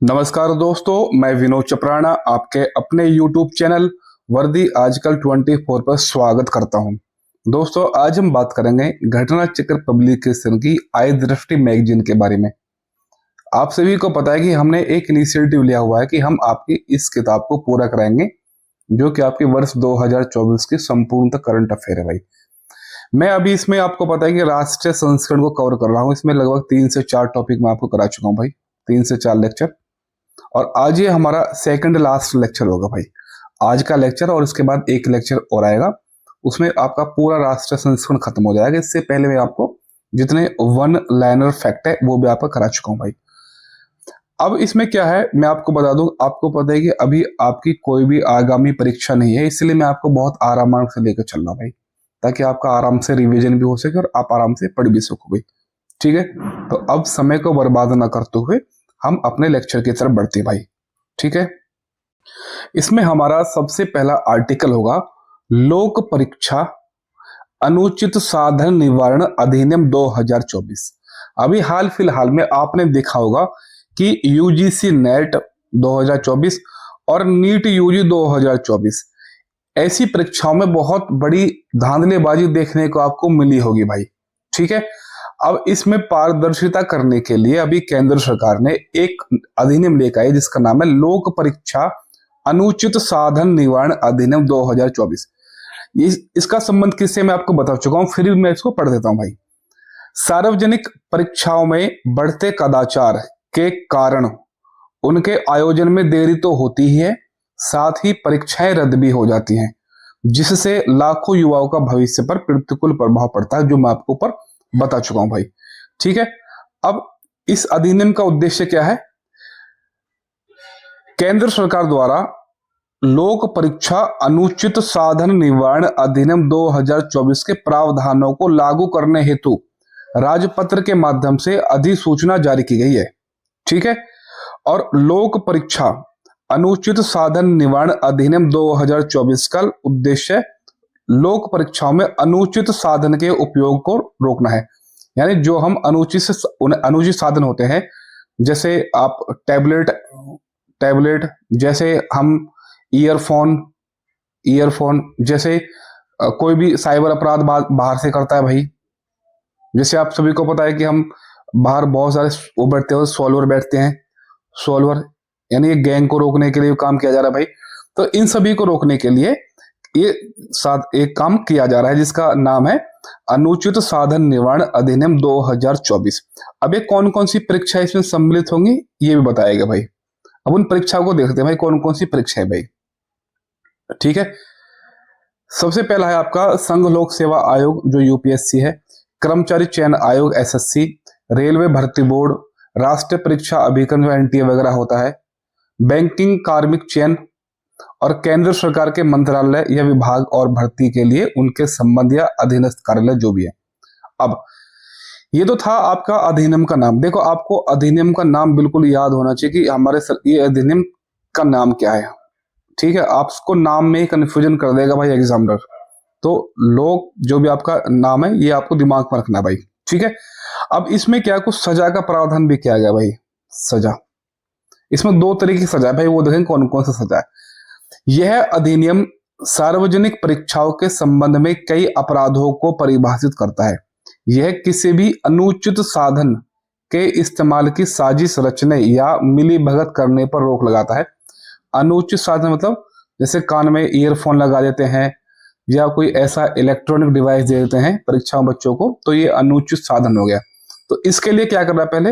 नमस्कार दोस्तों, मैं विनोद चपराना आपके अपने YouTube चैनल वर्दी आजकल 24 पर स्वागत करता हूं। दोस्तों, आज हम बात करेंगे घटना चक्र पब्लिकेशन की आई दृष्टि मैगजीन के बारे में। आप सभी को पता है कि हमने एक इनिशिएटिव लिया हुआ है कि हम आपकी इस किताब को पूरा कराएंगे, जो कि आपके वर्ष 2024 की संपूर्ण करंट अफेयर है भाई। मैं अभी इसमें आपको पता है कि राष्ट्रीय संस्करण को कवर कर रहा हूँ। इसमें लगभग 3 से 4 टॉपिक मैं आपको करा चुका हूँ भाई, 3 से 4 लेक्चर, और आज ये हमारा सेकंड लास्ट लेक्चर होगा भाई। आज का लेक्चर और इसके बाद एक लेक्चर और आएगा, उसमें आपका पूरा राष्ट्रीय संस्करण खत्म हो जाएगा। इससे पहले मैं आपको जितने वन लाइनर फैक्ट है वो भी आपका करा चुका हूं भाई। अब इसमें क्या है मैं आपको बता दूं, आपको पता है कि अभी आपकी कोई भी आगामी परीक्षा नहीं है, इसलिए मैं आपको बहुत आराम से लेकर चल रहा हूं भाई, ताकि आपका आराम से रिविजन भी हो सके और आप आराम से पढ़ भी सको भाई। ठीक है, तो अब समय को बर्बाद ना करते हुए हम अपने लेक्चर की तरफ बढ़ते भाई। ठीक है, इसमें हमारा सबसे पहला आर्टिकल होगा लोक परीक्षा अनुचित साधन निवारण अधिनियम 2024। अभी हाल फिलहाल में आपने देखा होगा कि यूजीसी नेट 2024 और नीट यूजी 2024 ऐसी परीक्षाओं में बहुत बड़ी धांधलेबाजी देखने को आपको मिली होगी भाई। ठीक है, अब इसमें पारदर्शिता करने के लिए अभी केंद्र सरकार ने एक अधिनियम लेकर आई जिसका नाम है लोक परीक्षा अनुचित साधन निवारण अधिनियम 2024। इसका संबंध किससे मैं आपको बता चुका हूं, फिर भी मैं इसको पढ़ देता हूं भाई। सार्वजनिक परीक्षाओं में बढ़ते कदाचार के कारण उनके आयोजन में देरी तो होती ही है, साथ ही परीक्षाएं रद्द भी हो जाती हैं, जिससे लाखों युवाओं का भविष्य पर प्रतिकूल प्रभाव पड़ता है, जो मैं आपको ऊपर बता चुका हूं भाई। ठीक है, अब इस अधिनियम का उद्देश्य क्या है? केंद्र सरकार द्वारा लोक परीक्षा अनुचित साधन निवारण अधिनियम 2024 के प्रावधानों को लागू करने हेतु राजपत्र के माध्यम से अधिसूचना जारी की गई है। ठीक है, और लोक परीक्षा अनुचित साधन निवारण अधिनियम 2024 का उद्देश्य लोक परीक्षाओं में अनुचित साधन के उपयोग को रोकना है। यानी जो हम अनुचित साधन होते हैं, जैसे आप टैबलेट जैसे हम ईयरफोन जैसे कोई भी साइबर अपराध बाहर से करता है भाई। जैसे आप सभी को पता है कि हम बाहर बहुत सारे वो बैठते हैं, सॉल्वर बैठते हैं, सॉल्वर यानी ये गैंग को रोकने के लिए काम किया जा रहा है भाई। तो इन सभी को रोकने के लिए ये एक काम किया जा रहा है जिसका नाम है अनुचित साधन निवारण अधिनियम 2024। अब ये कौन कौन सी परीक्षा इसमें सम्मिलित होंगी ये भी बताएगा भाई। अब उन परीक्षाओं को देखते हैं भाई, कौन कौन सी परीक्षा है भाई। ठीक है, सबसे पहला है आपका संघ लोक सेवा आयोग जो यूपीएससी है, कर्मचारी चयन आयोग एसएससी, रेलवे भर्ती बोर्ड, राष्ट्रीय परीक्षा अभिकरण जो एनटीए वगैरह होता है, बैंकिंग कार्मिक चयन, और केंद्र सरकार के मंत्रालय या विभाग और भर्ती के लिए उनके संबंध या अधीनस्थ कार्यालय जो भी है। अब ये तो था आपका अधिनियम का नाम। देखो, आपको अधिनियम का नाम बिल्कुल याद होना चाहिए कि हमारे ये अधिनियम का नाम क्या है। ठीक है, आपको नाम में ही कंफ्यूजन कर देगा भाई एग्जामिनर, तो लोग जो भी आपका नाम है ये आपको दिमाग में रखना भाई। ठीक है, अब इसमें क्या कुछ सजा का प्रावधान भी किया गया भाई। सजा, इसमें 2 तरह की सजा है भाई, वो देखें कौन कौन सा सजा है। यह अधिनियम सार्वजनिक परीक्षाओं के संबंध में कई अपराधों को परिभाषित करता है। यह किसी भी अनुचित साधन के इस्तेमाल की साजिश रचने या मिलीभगत करने पर रोक लगाता है। अनुचित साधन मतलब जैसे कान में ईयरफोन लगा देते हैं या कोई ऐसा इलेक्ट्रॉनिक डिवाइस दे देते हैं परीक्षाओं बच्चों को, तो ये अनुचित साधन हो गया। तो इसके लिए क्या करना है, पहले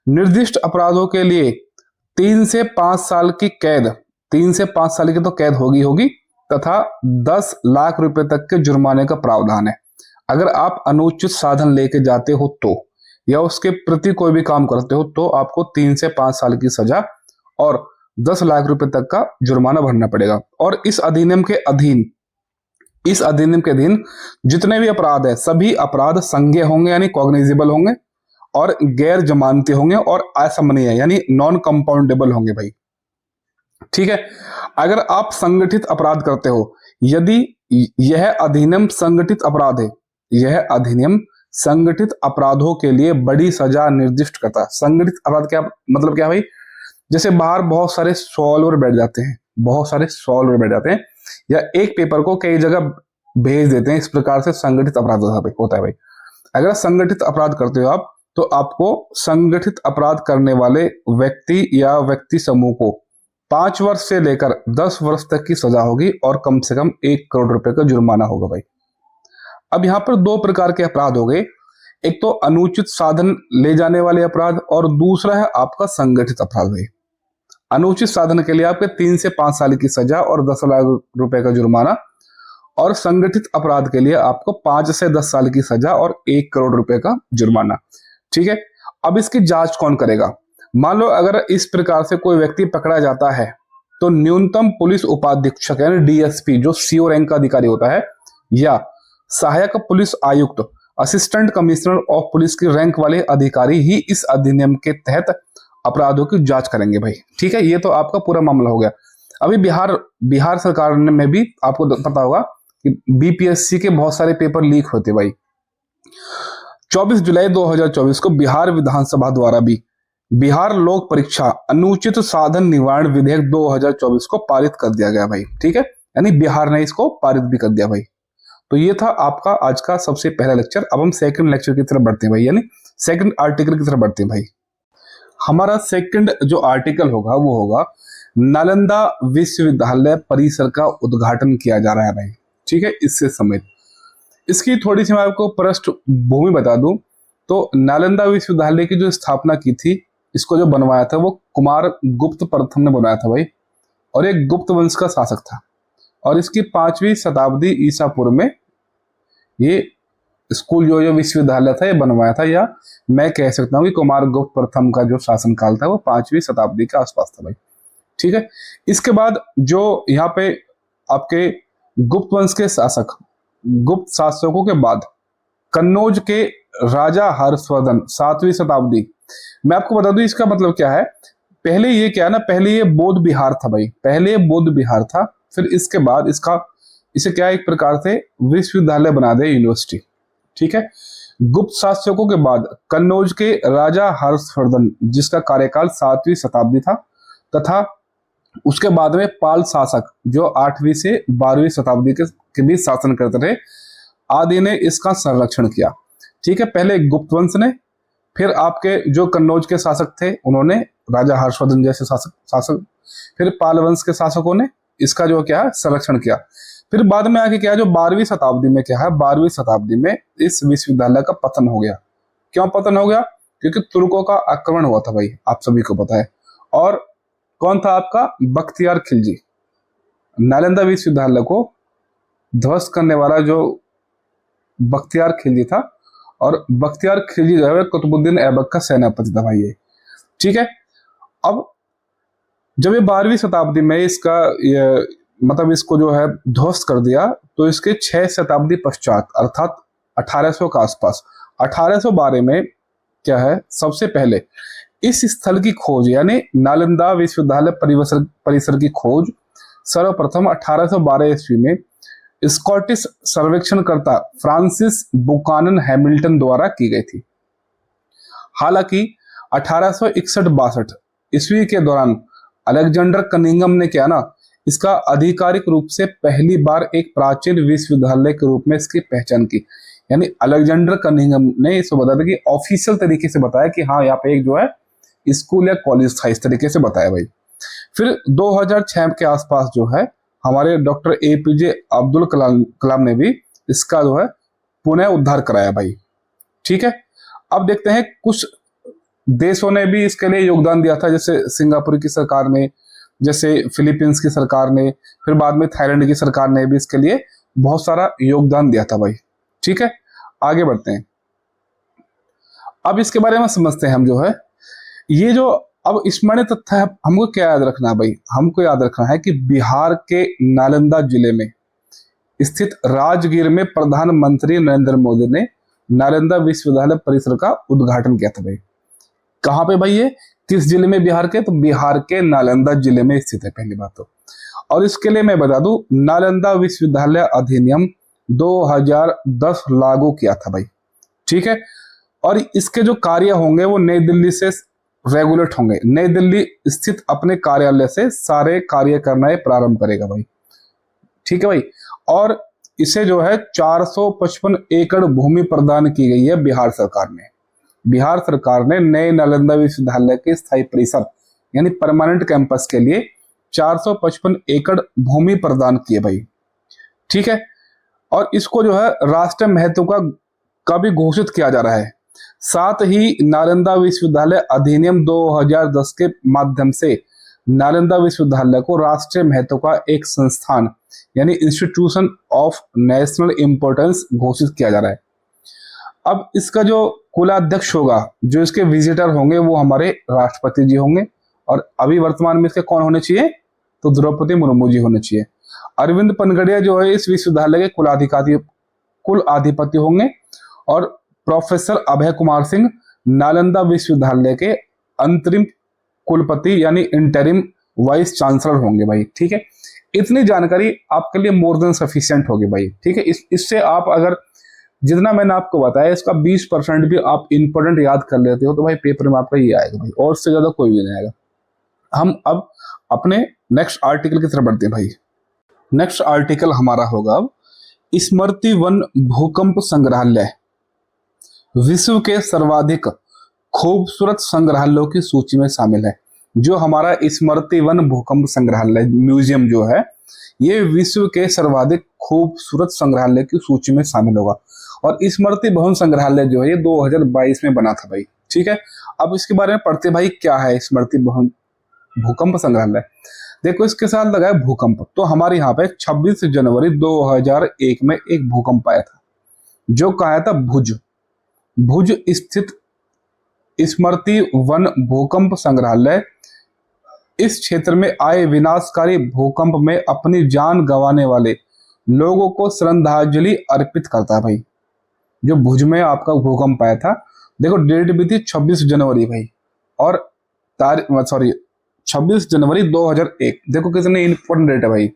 निर्दिष्ट अपराधों के लिए 3 से 5 साल की कैद, 3 से 5 साल की तो कैद होगी तथा 10 लाख रुपए तक के जुर्माने का प्रावधान है। अगर आप अनुचित साधन लेके जाते हो तो, या उसके प्रति कोई भी काम करते हो तो आपको 3 से 5 साल की सजा और 10 लाख रुपए तक का जुर्माना भरना पड़ेगा। और इस अधिनियम के अधीन जितने भी अपराध है, सभी अपराध संज्ञेय होंगे यानी कॉग्निजेबल होंगे, और गैर जमानती होंगे और असमनीय यानी नॉन कंपाउंडेबल होंगे भाई। ठीक है, अगर आप संगठित अपराध करते हो, यदि यह अधिनियम संगठित अपराध है, यह अधिनियम संगठित अपराधों के लिए बड़ी सजा निर्दिष्ट करता है। संगठित अपराध क्या मतलब क्या भाई? जैसे बाहर बहुत सारे सॉल्वर बैठ जाते हैं, बहुत सारे सॉल्वर बैठ जाते हैं, या एक पेपर को कई जगह भेज देते हैं। इस प्रकार से संगठित अपराध होता है भाई। अगर संगठित अपराध करते हो आप, तो आपको संगठित अपराध करने वाले व्यक्ति या व्यक्ति समूह को 5 वर्ष से लेकर 10 वर्ष तक की सजा होगी और कम से कम 1 करोड़ रुपए का जुर्माना होगा भाई। अब यहाँ पर 2 प्रकार के अपराध हो गए, एक तो अनुचित साधन ले जाने वाले अपराध और दूसरा है आपका संगठित अपराध भाई। अनुचित साधन के लिए आपके 3 से 5 साल की सजा और 10 लाख रुपए का जुर्माना, और संगठित अपराध के लिए आपको 5 से 10 साल की सजा और 1 करोड़ रुपए का जुर्माना। ठीक है, अब इसकी जांच कौन करेगा? मान लो अगर इस प्रकार से कोई व्यक्ति पकड़ा जाता है, तो न्यूनतम पुलिस उपाधीक्षक यानी डीएसपी जो सीओ रैंक का अधिकारी होता है, या सहायक पुलिस आयुक्त असिस्टेंट कमिश्नर ऑफ पुलिस की रैंक वाले अधिकारी ही इस अधिनियम के तहत अपराधों की जांच करेंगे भाई। ठीक है, ये तो आपका पूरा मामला हो गया। अभी बिहार सरकार में भी आपको पता होगा कि बीपीएससी के बहुत सारे पेपर लीक होते भाई। 24 जुलाई 2024 को बिहार विधानसभा द्वारा भी बिहार लोक परीक्षा अनुचित साधन निवारण विधेयक 2024 को पारित कर दिया गया भाई। ठीक है, यानी बिहार ने इसको पारित भी कर दिया भाई। तो ये था आपका आज का सबसे पहला लेक्चर। अब हम सेकंड लेक्चर की तरफ बढ़ते हैं भाई, यानी सेकंड आर्टिकल की तरफ बढ़ते हैं भाई। हमारा सेकंड जो आर्टिकल होगा वो होगा नालंदा विश्वविद्यालय परिसर का उद्घाटन किया जा रहा है भाई। ठीक है, इससे समेत इसकी थोड़ी सी मैं आपको पृष्ठभूमि बता दूं तो नालंदा विश्वविद्यालय की जो स्थापना की थी, इसको जो बनवाया था वो कुमार गुप्त प्रथम ने बनवाया था भाई, और एक गुप्त वंश का शासक था, और इसकी 5वीं शताब्दी ईसा पूर्व में ये स्कूल जो विश्वविद्यालय था ये बनवाया था, या मैं कह सकता हूँ कि कुमार गुप्त प्रथम का जो शासनकाल था वो 5वीं शताब्दी के आसपास था भाई। ठीक है, इसके बाद जो यहाँ पे आपके गुप्त वंश के शासक, गुप्त शासकों के बाद कन्नौज के राजा हर्षवर्धन 7वीं शताब्दी। मैं आपको बता दूं इसका मतलब क्या है। पहले ये क्या है ना, पहले ये बौद्ध बिहार था भाई, पहले बौद्ध बिहार था, फिर इसके बाद इसे क्या एक प्रकार से विश्वविद्यालय बना दे, यूनिवर्सिटी। ठीक है, गुप्त शासकों के बाद कन्नौज के राजा हर्षवर्धन जिसका कार्यकाल 7वीं शताब्दी था, तथा उसके बाद में पाल शासक जो 8वीं से 12वीं शताब्दी के बीच शासन करते रहे, आदि ने इसका संरक्षण किया। ठीक है, पहले गुप्त वंश ने, फिर आपके जो कन्नौज के शासक थे उन्होंने, राजा हर्षवर्धन जैसे शासक, फिर पाल वंश के शासकों ने इसका जो क्या है संरक्षण किया। फिर बाद में आके क्या है, जो 12वीं शताब्दी में क्या है, 12वीं शताब्दी में इस विश्वविद्यालय का पतन हो गया। क्यों पतन हो गया? क्योंकि तुर्कों का आक्रमण हुआ था भाई, आप सभी को पता है। और कौन था आपका? बख्तियार खिलजी। नालंदा विश्वविद्यालय को ध्वस्त करने वाला जो बख्तियार खिलजी था, और बख्तियार खिलजी जो है कुतुबुद्दीन ऐबक का सेनापति था भाई ये। ठीक है, अब जब ये 12वीं शताब्दी में मतलब इसको जो है ध्वस्त कर दिया, तो इसके 6 शताब्दी पश्चात अर्थात 1800 के आसपास 1812 में क्या है, सबसे पहले इस स्थल की खोज यानी नालंदा विश्वविद्यालय परिसर की खोज सर्वप्रथम 1812 ईस्वी में स्कॉटिश सर्वेक्षणकर्ता फ्रांसिस बुकानन हैमिल्टन द्वारा की गई थी। हालांकि 1861-62 ईस्वी के दौरान अलेक्जेंडर कनिंघम ने क्या ना, इसका आधिकारिक रूप से पहली बार एक प्राचीन विश्वविद्यालय के रूप में इसकी पहचान की। यानी अलेक्जेंडर कनिंघम ने इसको बताया कि ऑफिशियल तरीके से बताया कि हाँ यहाँ पे एक जो है स्कूल या कॉलेज था, इस तरीके से बताया भाई। फिर 2006 के आसपास जो है हमारे डॉक्टर APJ अब्दुल कलाम ने भी इसका जो है पुनः उद्धार कराया भाई। ठीक है, अब देखते हैं कुछ देशों ने भी इसके लिए योगदान दिया था, जैसे सिंगापुर की सरकार ने, जैसे फिलीपींस की सरकार ने, फिर बाद में थाईलैंड की सरकार ने भी इसके लिए बहुत सारा योगदान दिया था भाई। ठीक है, आगे बढ़ते हैं। अब इसके बारे में समझते हैं हम जो है ये जो अब स्मरणीय तथ्य है, हमको क्या याद रखना है भाई? हमको याद रखना है कि बिहार के नालंदा जिले में स्थित राजगीर में प्रधानमंत्री नरेंद्र मोदी ने नालंदा विश्वविद्यालय परिसर का उद्घाटन किया था भाई। कहाँ पे भाई? ये किस जिले में बिहार के? तो बिहार के नालंदा जिले में स्थित है पहली बात तो। और इसके लिए मैं बता दूं, नालंदा विश्वविद्यालय अधिनियम 2010 लागू किया था भाई। ठीक है, और इसके जो कार्य होंगे वो नई दिल्ली से रेगुलेट होंगे। नई दिल्ली स्थित अपने कार्यालय से सारे कार्य करना प्रारंभ करेगा भाई। ठीक है भाई। और इसे जो है 455 एकड़ भूमि प्रदान की गई है बिहार सरकार ने। बिहार सरकार ने नए नालंदा विश्वविद्यालय के स्थायी परिसर यानी परमानेंट कैंपस के लिए 455 एकड़ भूमि प्रदान की है भाई। ठीक है। और इसको जो है राष्ट्रीय महत्व का भी घोषित किया जा रहा है। साथ ही नालंदा विश्वविद्यालय अधिनियम 2010 के माध्यम से नालंदा विश्वविद्यालय को राष्ट्रीय महत्व का एक संस्थान यानी इंस्टीट्यूशन ऑफ नेशनल इंपॉर्टेंस घोषित किया जा रहा है। अब इसका जो कुलाध्यक्ष होगा, जो इसके विजिटर होंगे, वो हमारे राष्ट्रपति जी होंगे। और अभी वर्तमान में इसके कौन होने चाहिए? तो द्रौपदी मुर्मू जी होने चाहिए। अरविंद पनगड़िया जो है इस विश्वविद्यालय के कुलाधिपति होंगे। और प्रोफेसर अभय कुमार सिंह नालंदा विश्वविद्यालय के अंतरिम कुलपति यानी इंटरिम वाइस चांसलर होंगे भाई। ठीक है। इतनी जानकारी आपके लिए मोर देन सफिशिएंट होगी भाई। ठीक है। इससे आप अगर जितना मैंने आपको बताया इसका 20% भी आप इंपॉर्टेंट याद कर लेते हो तो भाई पेपर में आपका ये आएगा भाई, और उससे ज्यादा कोई भी नहीं आएगा। हम अब अपने नेक्स्ट आर्टिकल की तरफ बढ़ते हैं भाई। नेक्स्ट आर्टिकल हमारा होगा अब स्मृति वन भूकंप संग्रहालय विश्व के सर्वाधिक खूबसूरत संग्रहालयों की सूची में शामिल है। जो हमारा स्मृति वन भूकंप संग्रहालय म्यूजियम जो है ये विश्व के सर्वाधिक खूबसूरत संग्रहालय की सूची में शामिल होगा। और स्मृति भवन संग्रहालय जो है ये 2022 में बना था भाई। ठीक है। अब इसके बारे में पढ़ते भाई, क्या है स्मृति भवन भूकंप संग्रहालय। देखो इसके साथ लगा है भूकंप। तो हमारे यहाँ पे 26 जनवरी 2001 में एक भूकंप आया था जो कहा था भुज स्थित स्मृति वन भूकंप संग्रहालय इस क्षेत्र में आए विनाशकारी भूकंप में अपनी जान गंवाने वाले लोगों को श्रद्धांजलि अर्पित करता है भाई। जो भुज में आपका भूकंप आया था, देखो डेट भी थी 26 जनवरी भाई, और 26 जनवरी 2001। देखो कितने इंपॉर्टेंट डेट है भाई।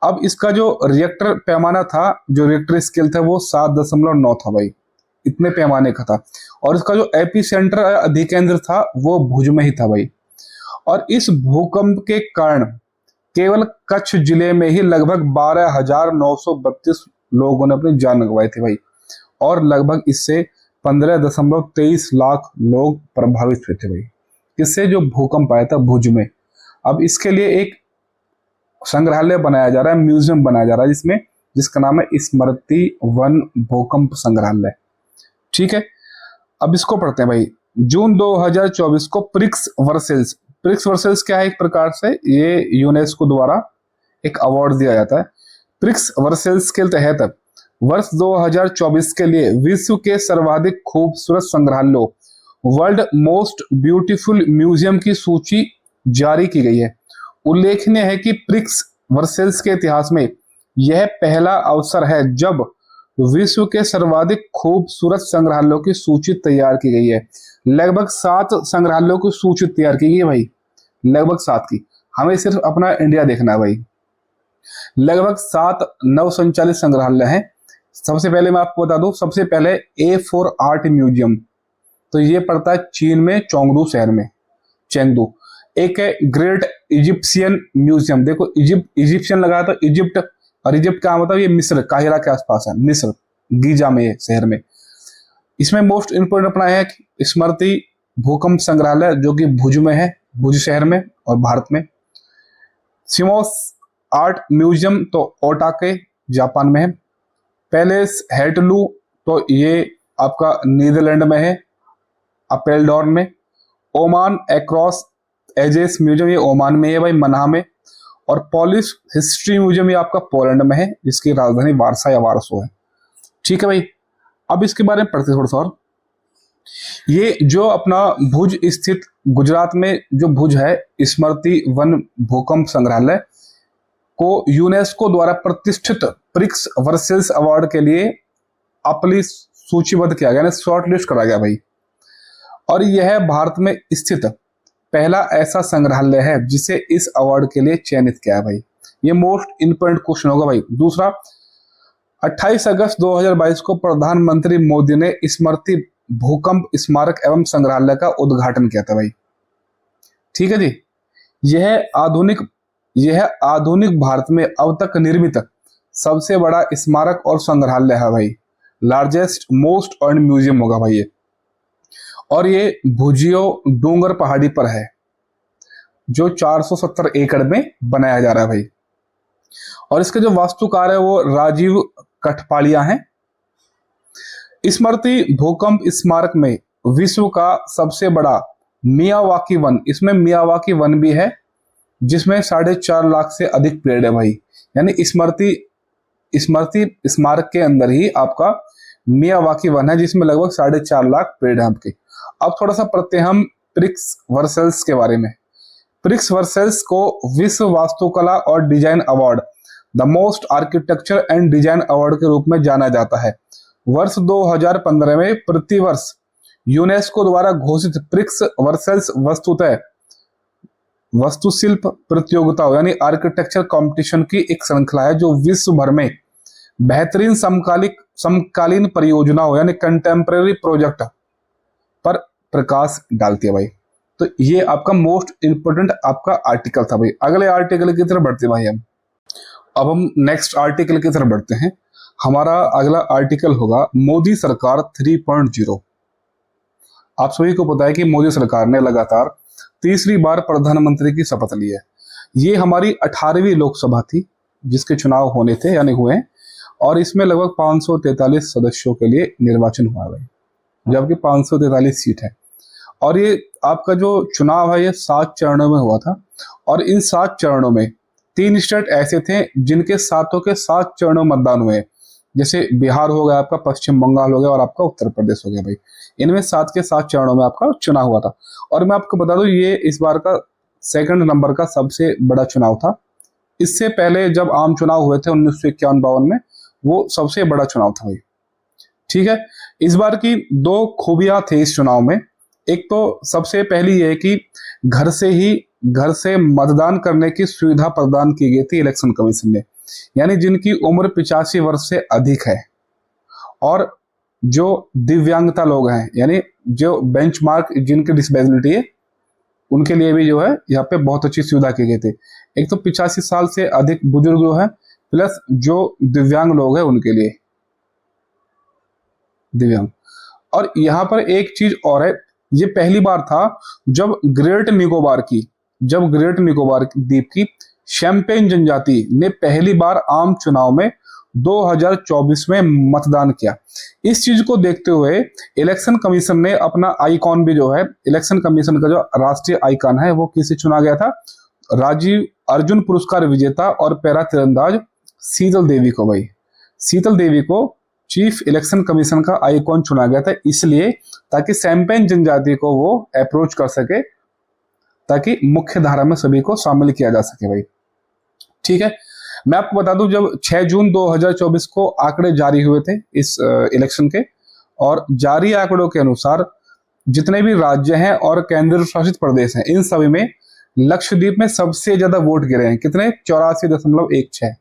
अब इसका जो रिएक्टर पैमाना था, जो रिएक्टर स्केल था वो 7.9 था भाई, इतने पैमाने का था। और इसका जो एपी सेंटर अधिकेंद्र था वो भुज में ही था भाई। और इस भूकंप के कारण केवल कच्छ जिले में ही लगभग 12,932 लोगों ने अपनी जान गंवाई थी भाई। और लगभग इससे 15.23 लाख लोग प्रभावित हुए थे भाई। इससे जो भूकंप आया था भुज में, अब इसके लिए एक संग्रहालय बनाया जा रहा है, म्यूजियम बनाया जा रहा है जिसका नाम है स्मृति वन भूकंप संग्रहालय। ठीक है। अब इसको पढ़ते हैं भाई। जून 2024 को प्रिक्स वर्सेल्स क्या है? एक प्रकार से ये यूनेस्को द्वारा एक अवार्ड दिया जाता है। प्रिक्स वर्सेल्स के तहत वर्ष 2024 के लिए विश्व के सर्वाधिक खूबसूरत संग्रहालयों वर्ल्ड मोस्ट ब्यूटीफुल म्यूजियम की सूची जारी की गई है। उल्लेखनीय है कि प्रिक्स वर्सेल्स के इतिहास में यह पहला अवसर है जब विश्व के सर्वाधिक खूबसूरत संग्रहालयों की सूची तैयार की गई है। लगभग 7 संग्रहालयों की सूची तैयार की गई है भाई, लगभग 7 की। हमें सिर्फ अपना इंडिया देखना है भाई। लगभग 7 नवसंचालित संग्रहालय हैं। सबसे पहले मैं आपको बता दूं, सबसे पहले A4 आर्ट म्यूजियम, तो ये पड़ता है चीन में चोंगडू शहर में, चेंगडू। एक है ग्रेट इजिप्शियन म्यूजियम। देखो इजिप्शियन लगाया तो इजिप्ट, और इजिप्ट का मतलब ये मिस्र, काहिरा के आसपास है, मिस्र गीजा में शहर में। इसमें मोस्ट इंपोर्टेंट अपना है स्मृति भूकंप संग्रहालय जो कि भुज में है, भुज शहर में और भारत में। सिमोस आर्ट म्यूजियम तो ओटाके जापान में है। पैलेस हेटलू तो ये आपका नीदरलैंड में है, अपेलडोर्न में। ओमान एक्रॉस एजेस म्यूजियम ये ओमान में है भाई, मनाह में। और पोलिश हिस्ट्री म्यूजियम ये आपका पोलैंड में है, जिसकी राजधानी वारसा या वारसो है। ठीक है भाई। अब इसके बारे में पढ़ते थोड़ा सा और। ये जो अपना भुज स्थित गुजरात में जो भुज है स्मृति वन भूकंप संग्रहालय को यूनेस्को द्वारा प्रतिष्ठित प्रिक्स वर्सेल्स अवार्ड के लिए अपनी सूचीबद्ध किया गया, शॉर्टलिस्ट करा गया भाई। और यह भारत में स्थित पहला ऐसा संग्रहालय है जिसे इस अवार्ड के लिए चयनित किया है भाई। ये मोस्ट इंपोर्टेंट क्वेश्चन होगा भाई। दूसरा, 28 अगस्त 2022 को प्रधानमंत्री मोदी ने स्मृति भूकंप स्मारक एवं संग्रहालय का उद्घाटन किया था भाई। ठीक है जी। यह आधुनिक भारत में अब तक निर्मित सबसे बड़ा स्मारक और संग्रहालय है भाई। लार्जेस्ट मोस्ट अर्न म्यूजियम होगा भाई ये। और ये भुजियो डूंगर पहाड़ी पर है, जो 470 एकड़ में बनाया जा रहा है भाई। और इसके जो वास्तुकार है वो राजीव कठपालिया हैं। स्मृति भूकंप स्मारक में विश्व का सबसे बड़ा मियावाकी वन, इसमें मियावाकी वन भी है, जिसमें 4.5 लाख से अधिक पेड़ है भाई। यानी स्मृति स्मारक के अंदर ही आपका मियावाकी वन है, जिसमें लगभग 4.5 लाख पेड़ है आपके। अब थोड़ा सा पढ़ते हैं हम प्रिक्स वर्सेल्स के बारे में। प्रिक्स वर्सेल्स को विश्व वास्तुकला और design award, the most architecture and design award के रूप में जाना जाता है। वर्ष 2015 में प्रतिवर्ष यूनेस्को द्वारा घोषित प्रिक्स वर्सेल्स वास्तुशिल्प प्रतियोगिताओं यानी आर्किटेक्चर कंपटीशन की एक श्रृंखला है, जो विश्व भर में बेहतरीन समकालीन परियोजनाओं यानी कंटेम्परेरी प्रोजेक्ट पर प्रकाश डालती है भाई। तो ये आपका मोस्ट इंपोर्टेंट आपका आर्टिकल था भाई। अगले आर्टिकल की तरफ बढ़ते हैं भाई हम। अब हम नेक्स्ट आर्टिकल की तरफ बढ़ते हैं। हमारा अगला आर्टिकल होगा मोदी सरकार 3.0। आप सभी को पता है कि मोदी सरकार ने लगातार तीसरी बार प्रधानमंत्री की शपथ ली है। ये हमारी 18वीं लोकसभा थी जिसके चुनाव होने थे यानी हुए, और इसमें लगभग 543 सदस्यों के लिए निर्वाचन हुआ है भाई, जबकि 543 सीट है। और ये आपका जो चुनाव है ये 7 चरणों में हुआ था, और इन 7 चरणों में 3 स्टेट ऐसे थे जिनके सातों के 7 चरणों में मतदान हुए। जैसे बिहार हो गया आपका, पश्चिम बंगाल हो गया और आपका उत्तर प्रदेश हो गया भाई। इनमें 7 के 7 चरणों में आपका चुनाव हुआ था। और मैं आपको बता दूं ये इस बार का 2nd नंबर का सबसे बड़ा चुनाव था। इससे पहले जब आम चुनाव हुए थे 1951-52 में, वो सबसे बड़ा चुनाव था भाई। ठीक है। इस बार की 2 खूबियां थे इस चुनाव में। एक तो सबसे पहली ये कि घर से मतदान करने की सुविधा प्रदान की गई थी इलेक्शन कमीशन ने। यानी जिनकी उम्र 85 वर्ष से अधिक है और जो दिव्यांगता लोग हैं, यानी जो बेंचमार्क जिनकी डिसेबिलिटी है, उनके लिए भी जो है यहाँ पे बहुत अच्छी सुविधा की गई थी। एक तो 85 साल से अधिक बुजुर्ग जो है, प्लस जो दिव्यांग लोग हैं उनके लिए दिव्यांग। और यहाँ पर एक चीज और है, ये पहली बार था जब ग्रेट निकोबार द्वीप की शैम्पेन जनजाति ने पहली बार आम चुनाव में 2024 में मतदान किया। इस चीज को देखते हुए इलेक्शन कमीशन ने अपना आइकॉन भी जो है, इलेक्शन कमीशन का जो राष्ट्रीय आइकॉन है वो किसे चुना गया था, राजीव अर्जुन पुरस्कार विजेता और पैरा तीरंदाज शीतल देवी को भाई। शीतल देवी को चीफ इलेक्शन कमीशन का आइकॉन चुना गया था, इसलिए ताकि शैम्पेन जनजाति को वो अप्रोच कर सके, ताकि मुख्य धारा में सभी को शामिल किया जा सके भाई। ठीक है। मैं आपको बता दूं जब 6 जून 2024 को आंकड़े जारी हुए थे इस इलेक्शन के, और जारी आंकड़ों के अनुसार जितने भी राज्य हैं और केंद्र शासित प्रदेश हैं, इन सभी में लक्षद्वीप में सबसे ज्यादा वोट गिरे हैं। कितने? 84.16।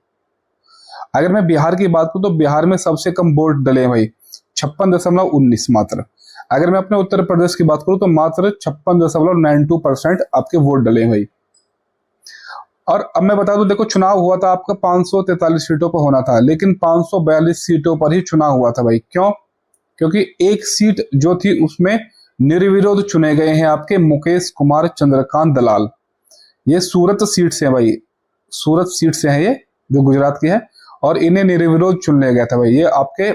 अगर मैं बिहार की बात करूं तो बिहार में सबसे कम वोट डले हैं भाई, 56.19 मात्र। अगर मैं अपने उत्तर प्रदेश की बात करूं तो मात्र 56.92% आपके वोट डले हैं भाई। और अब मैं बता दूं, देखो चुनाव हुआ था आपका 543 सीटों पर होना था, लेकिन 542 सीटों पर ही चुनाव हुआ था भाई। क्यों? क्योंकि एक सीट जो थी उसमें निर्विरोध चुने गए हैं आपके मुकेश कुमार चंद्रकांत दलाल। ये सूरत सीट से है भाई, सूरत सीट से है ये, जो गुजरात की है, और इन्हें निर्विरोध चुन लिया गया था भाई। ये आपके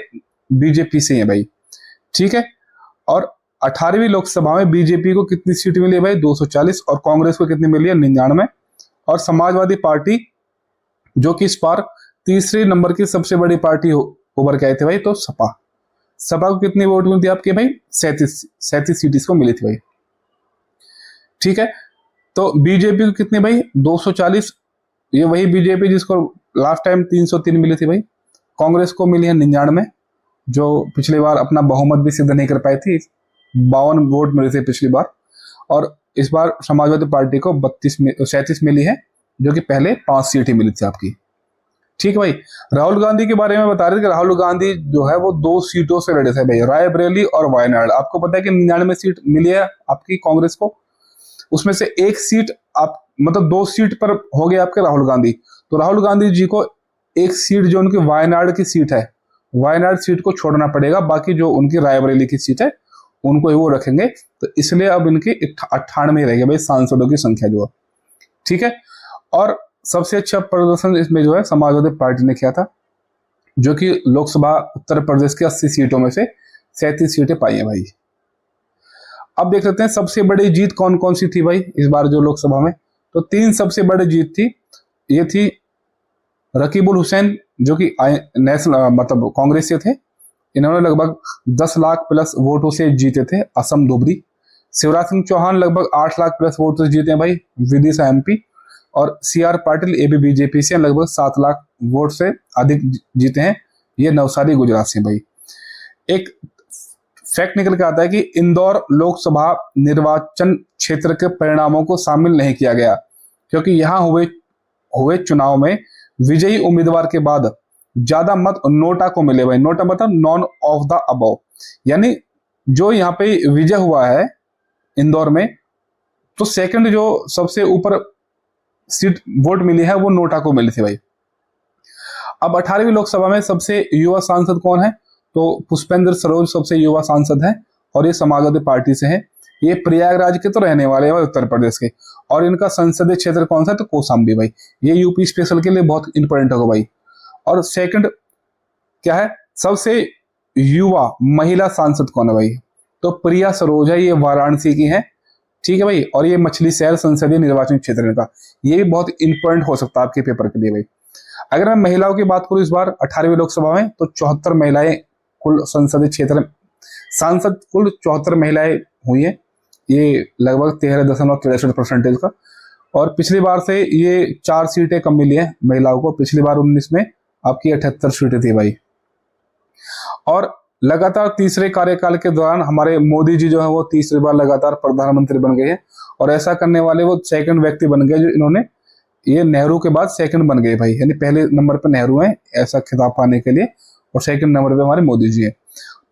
बीजेपी से है भाई। ठीक है। और 18वीं लोकसभा में बीजेपी को कितनी सीट मिली है भाई? 240। और कांग्रेस को कितनी मिली है? 99। और समाजवादी पार्टी जो कि इस बार तीसरे नंबर की सबसे बड़ी पार्टी उभर के आए थे भाई, तो सपा को कितनी वोट मिली थी आपके भाई? 37 सीट इसको मिली थी भाई। ठीक है। तो बीजेपी को कितनी भाई? 240। ये वही बीजेपी जिसको लास्ट टाइम 303 मिली थी भाई। कांग्रेस को मिली है 99, जो पिछली बार अपना बहुमत भी सिद्ध नहीं कर पाई थी, 52 वोट मिले थे पिछली बार। और इस बार समाजवादी पार्टी को 37 मिली है, जो कि पहले 5 सीटें मिली थी आपकी। ठीक है भाई। राहुल गांधी के बारे में बता रहे थे कि राहुल गांधी जो है वो 2 सीटों से लड़े थे भाई, रायबरेली और वायनाड। आपको पता है कि 99 सीट मिली है आपकी कांग्रेस को, उसमें से 1 सीट आप मतलब 2 सीट पर हो गए आपके राहुल गांधी। तो राहुल गांधी जी को 1 सीट जो उनकी वायनाड की सीट है, वायनाड सीट को छोड़ना पड़ेगा, बाकी जो उनकी रायबरेली की सीट है उनको ही वो रखेंगे। तो इसलिए अब इनकी 98 रहेगी भाई सांसदों की संख्या जो है, ठीक है। और सबसे अच्छा प्रदर्शन इसमें जो है समाजवादी पार्टी ने किया था, जो कि लोकसभा उत्तर प्रदेश के 80 सीटों में से 37 सीटें पाई हैं भाई। अब देख लेते हैं सबसे बड़ी जीत कौन कौन सी थी भाई इस बार जो लोकसभा में। तो 3 सबसे बड़ी जीत थी। ये थी रकीबुल हुसैन जो कि नेशनल मतलब कांग्रेस से थे, इन्होंने लगभग 10 लाख प्लस वोटों से जीते थे असम धुबरी। शिवराज सिंह चौहान लगभग 8 लाख प्लस वोटों से जीते हैं भाई, विदिशा MP। और CR पाटिल AB BJP से लगभग 7 लाख वोट से अधिक जीते हैं, ये नवसारी गुजरात से भाई। एक फैक्ट निकल के आता है कि इंदौर लोकसभा निर्वाचन क्षेत्र के परिणामों को शामिल नहीं किया गया, क्योंकि यहां हुए चुनाव में विजयी उम्मीदवार के बाद ज्यादा मत नोटा को मिले भाई। नोटा मतलब नॉन ऑफ द अबव, यानी जो यहाँ पे विजय हुआ है इंदौर में, तो सेकंड जो सबसे ऊपर सीट वोट मिली है वो नोटा को मिली थी भाई। अब 18वीं लोकसभा में सबसे युवा सांसद कौन है, तो पुष्पेंद्र सरोज सबसे युवा सांसद है और ये समाजवादी पार्टी से है। ये प्रयागराज के तो रहने वाले हैं उत्तर प्रदेश के, और इनका संसदीय क्षेत्र कौन सा है, तो कौशाम्बी भाई। ये यूपी स्पेशल के लिए बहुत इंपॉर्टेंट होगा भाई। और सेकंड क्या है, सबसे युवा महिला सांसद कौन है भाई, तो प्रिया सरोज है, ये वाराणसी की है, ठीक है भाई। और ये मछली शहर संसदीय निर्वाचन क्षेत्र का, ये भी बहुत इंपॉर्टेंट हो सकता है आपके पेपर के लिए भाई। अगर मैं महिलाओं की बात करूं इस बार 18वीं लोकसभा में, तो 74 महिलाएं कुल संसदीय क्षेत्र सांसद, कुल 74 महिलाएं हुई है, ये लगभग 13.63% का। और पिछली बार से ये 4 सीटें कम मिली है महिलाओं को, पिछली बार 19 में आपकी 78 सीटें थी भाई। और लगातार तीसरे कार्यकाल के दौरान हमारे मोदी जी जो है वो तीसरी बार लगातार प्रधानमंत्री बन गए हैं, और ऐसा करने वाले वो सेकंड व्यक्ति बन गए जो इन्होंने, ये नेहरू के बाद सेकंड बन गए भाई, यानी पहले नंबर पर नेहरू हैं ऐसा खिताब पाने के लिए, और सेकंड नंबर पे हमारे मोदी जी हैं।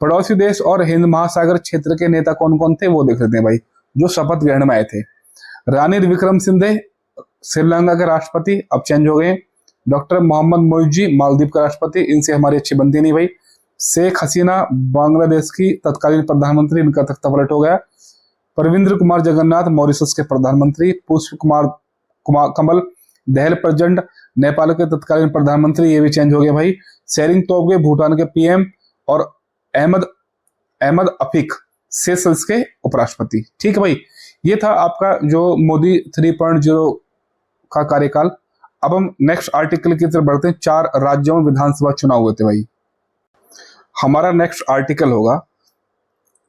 पड़ोसी देश और हिंद महासागर क्षेत्र के नेता कौन कौन थे वो देख लेते हैं भाई, जो शपथ ग्रहण में आए थे। रानिल विक्रमसिंघे श्रीलंका के राष्ट्रपति, अब चेंज हो गए। डॉक्टर मोहम्मद मोइजी मालदीव का राष्ट्रपति, इनसे हमारी अच्छी बनती नहीं भाई। शेख हसीना बांग्लादेश की तत्कालीन प्रधानमंत्री, इनका तख्ता पलट हो गया। परविंद्र कुमार जगन्नाथ मॉरिशस के प्रधानमंत्री। पुष्प कुमार कमल दहल प्रचंड नेपाल के तत्कालीन प्रधानमंत्री, ये भी चेंज हो गए भाई। शेरिंग तोब्गे भूटान के PM, और अहमद अफीक सेशल्स के उपराष्ट्रपति, ठीक है भाई। ये था आपका जो मोदी 3.0 का कार्यकाल। अब हम नेक्स्ट आर्टिकल की तरफ बढ़ते हैं। 4 राज्यों में विधानसभा चुनाव हुए थे भाई। हमारा नेक्स्ट आर्टिकल होगा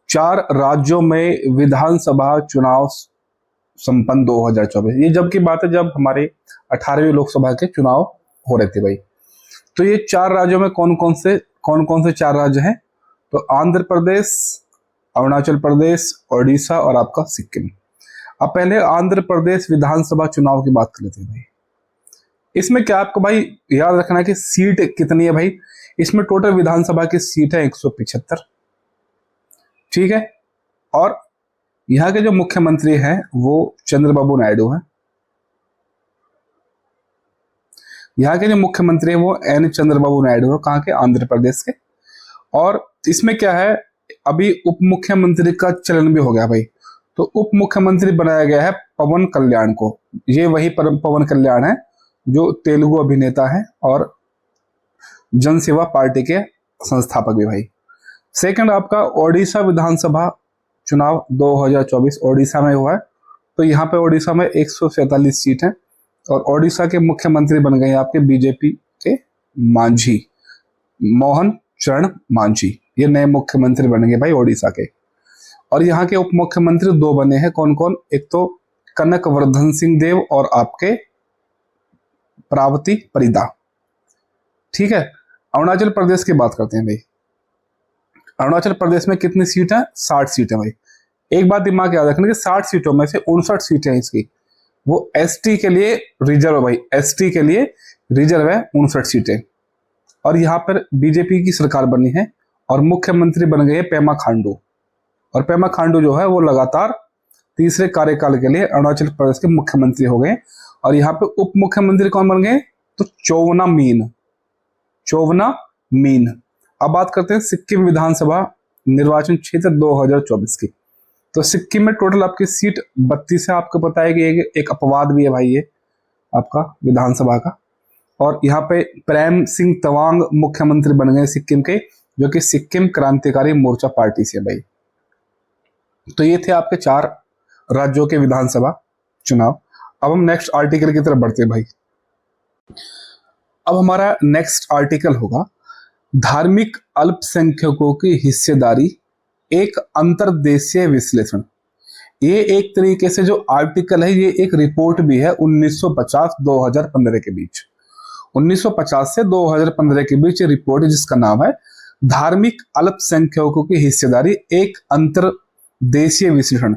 4 राज्यों में विधानसभा चुनाव संपन्न 2024। ये जब की बात है जब हमारे 18वीं लोकसभा के चुनाव हो रहे थे भाई। तो ये 4 राज्यों में कौन कौन से 4 राज्य हैं, तो आंध्र प्रदेश, अरुणाचल प्रदेश, ओडिशा और आपका सिक्किम। अब पहले आंध्र प्रदेश विधानसभा चुनाव की बात कर लेते हैं भाई। इसमें क्या आपको भाई याद रखना है कि सीट कितनी है भाई, इसमें टोटल विधानसभा की सीट है 175, ठीक है। और यहाँ के जो मुख्यमंत्री हैं वो चंद्रबाबू नायडू हैं। यहाँ के जो मुख्यमंत्री हैं वो N चंद्रबाबू नायडू है, कहाँ के, आंध्र प्रदेश के। और इसमें क्या है, अभी उप मुख्यमंत्री का चलन भी हो गया भाई। तो उप मुख्यमंत्री बनाया गया है पवन कल्याण को। ये वही पवन कल्याण है जो तेलुगु अभिनेता है और जनसेवा पार्टी के संस्थापक भी भाई। सेकंड आपका ओडिशा विधानसभा चुनाव 2024 ओडिशा में हुआ है। तो यहाँ पे ओडिशा में 147 सीट है, और ओडिशा के मुख्यमंत्री बन गए आपके बीजेपी के मांझी, मोहन चरण मांझी, ये नए मुख्यमंत्री बन गए भाई ओडिशा के। और यहाँ के उप मुख्यमंत्री 2 बने हैं, कौन कौन, एक तो कनक वर्धन सिंह देव और आपके प्रावती परिदा, ठीक है। अरुणाचल प्रदेश की बात करते हैं भाई। अरुणाचल प्रदेश में कितनी सीट है, 60 सीटें भाई। एक बात दिमाग याद रखना कि 60 सीटों में से 59 सीटें इसकी वो एसटी के लिए रिजर्व है भाई, एसटी के लिए रिजर्व है 59 सीटें। और यहाँ पर बीजेपी की सरकार बनी है और मुख्यमंत्री बन गए पेमा खांडू। और पेमा खांडू जो है वो लगातार तीसरे कार्यकाल के लिए अरुणाचल प्रदेश के मुख्यमंत्री हो गए। और यहाँ पे उप मुख्यमंत्री कौन बन गए? तो चोवना मीन, चोवना मीन। अब बात करते हैं सिक्किम विधानसभा निर्वाचन क्षेत्र 2024 की। तो सिक्किम में टोटल आपकी सीट 32 है। आपको पता है कि एक अपवाद भी है भाई ये आपका विधानसभा का। और यहाँ पे प्रेम सिंह तवांग मुख्यमंत्री बन गए सिक्किम के, जो कि सिक्किम क्रांतिकारी मोर्चा पार्टी से भाई। तो ये थे आपके 4 राज्यों के विधानसभा चुनाव। अब हम नेक्स्ट आर्टिकल की तरफ बढ़ते हैं भाई। अब हमारा नेक्स्ट आर्टिकल होगा धार्मिक अल्पसंख्यकों की हिस्सेदारी, एक अंतर्देशीय विश्लेषण। ये एक तरीके से जो आर्टिकल है ये एक रिपोर्ट भी है 1950-2015 के बीच। 1950 से 2015 के बीच ये रिपोर्ट है जिसका नाम है धार्मिक अल्पसंख्यकों की हिस्सेदारी, एक अंतर्देशीय विश्लेषण।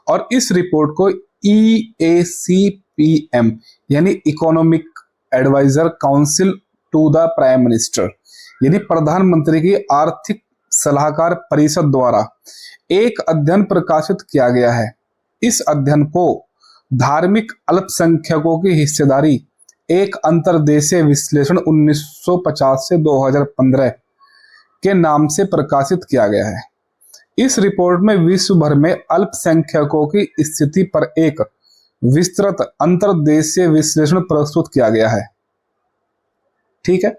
और इस रिपोर्ट को EACPM यानी economic advisor council to the prime minister यानी प्रधानमंत्री की आर्थिक सलाहकार परिषद द्वारा एक अध्ययन प्रकाशित किया गया है। इस अध्ययन को धार्मिक अल्पसंख्यकों की हिस्सेदारी, एक अंतर्देशीय विश्लेषण 1950 से 2015 के नाम से प्रकाशित किया गया है। इस रिपोर्ट में विश्व भर में अल्पसंख्यकों की स्थिति पर एक विस्तृत अंतर्देशीय विश्लेषण प्रस्तुत किया गया है। ठीक है,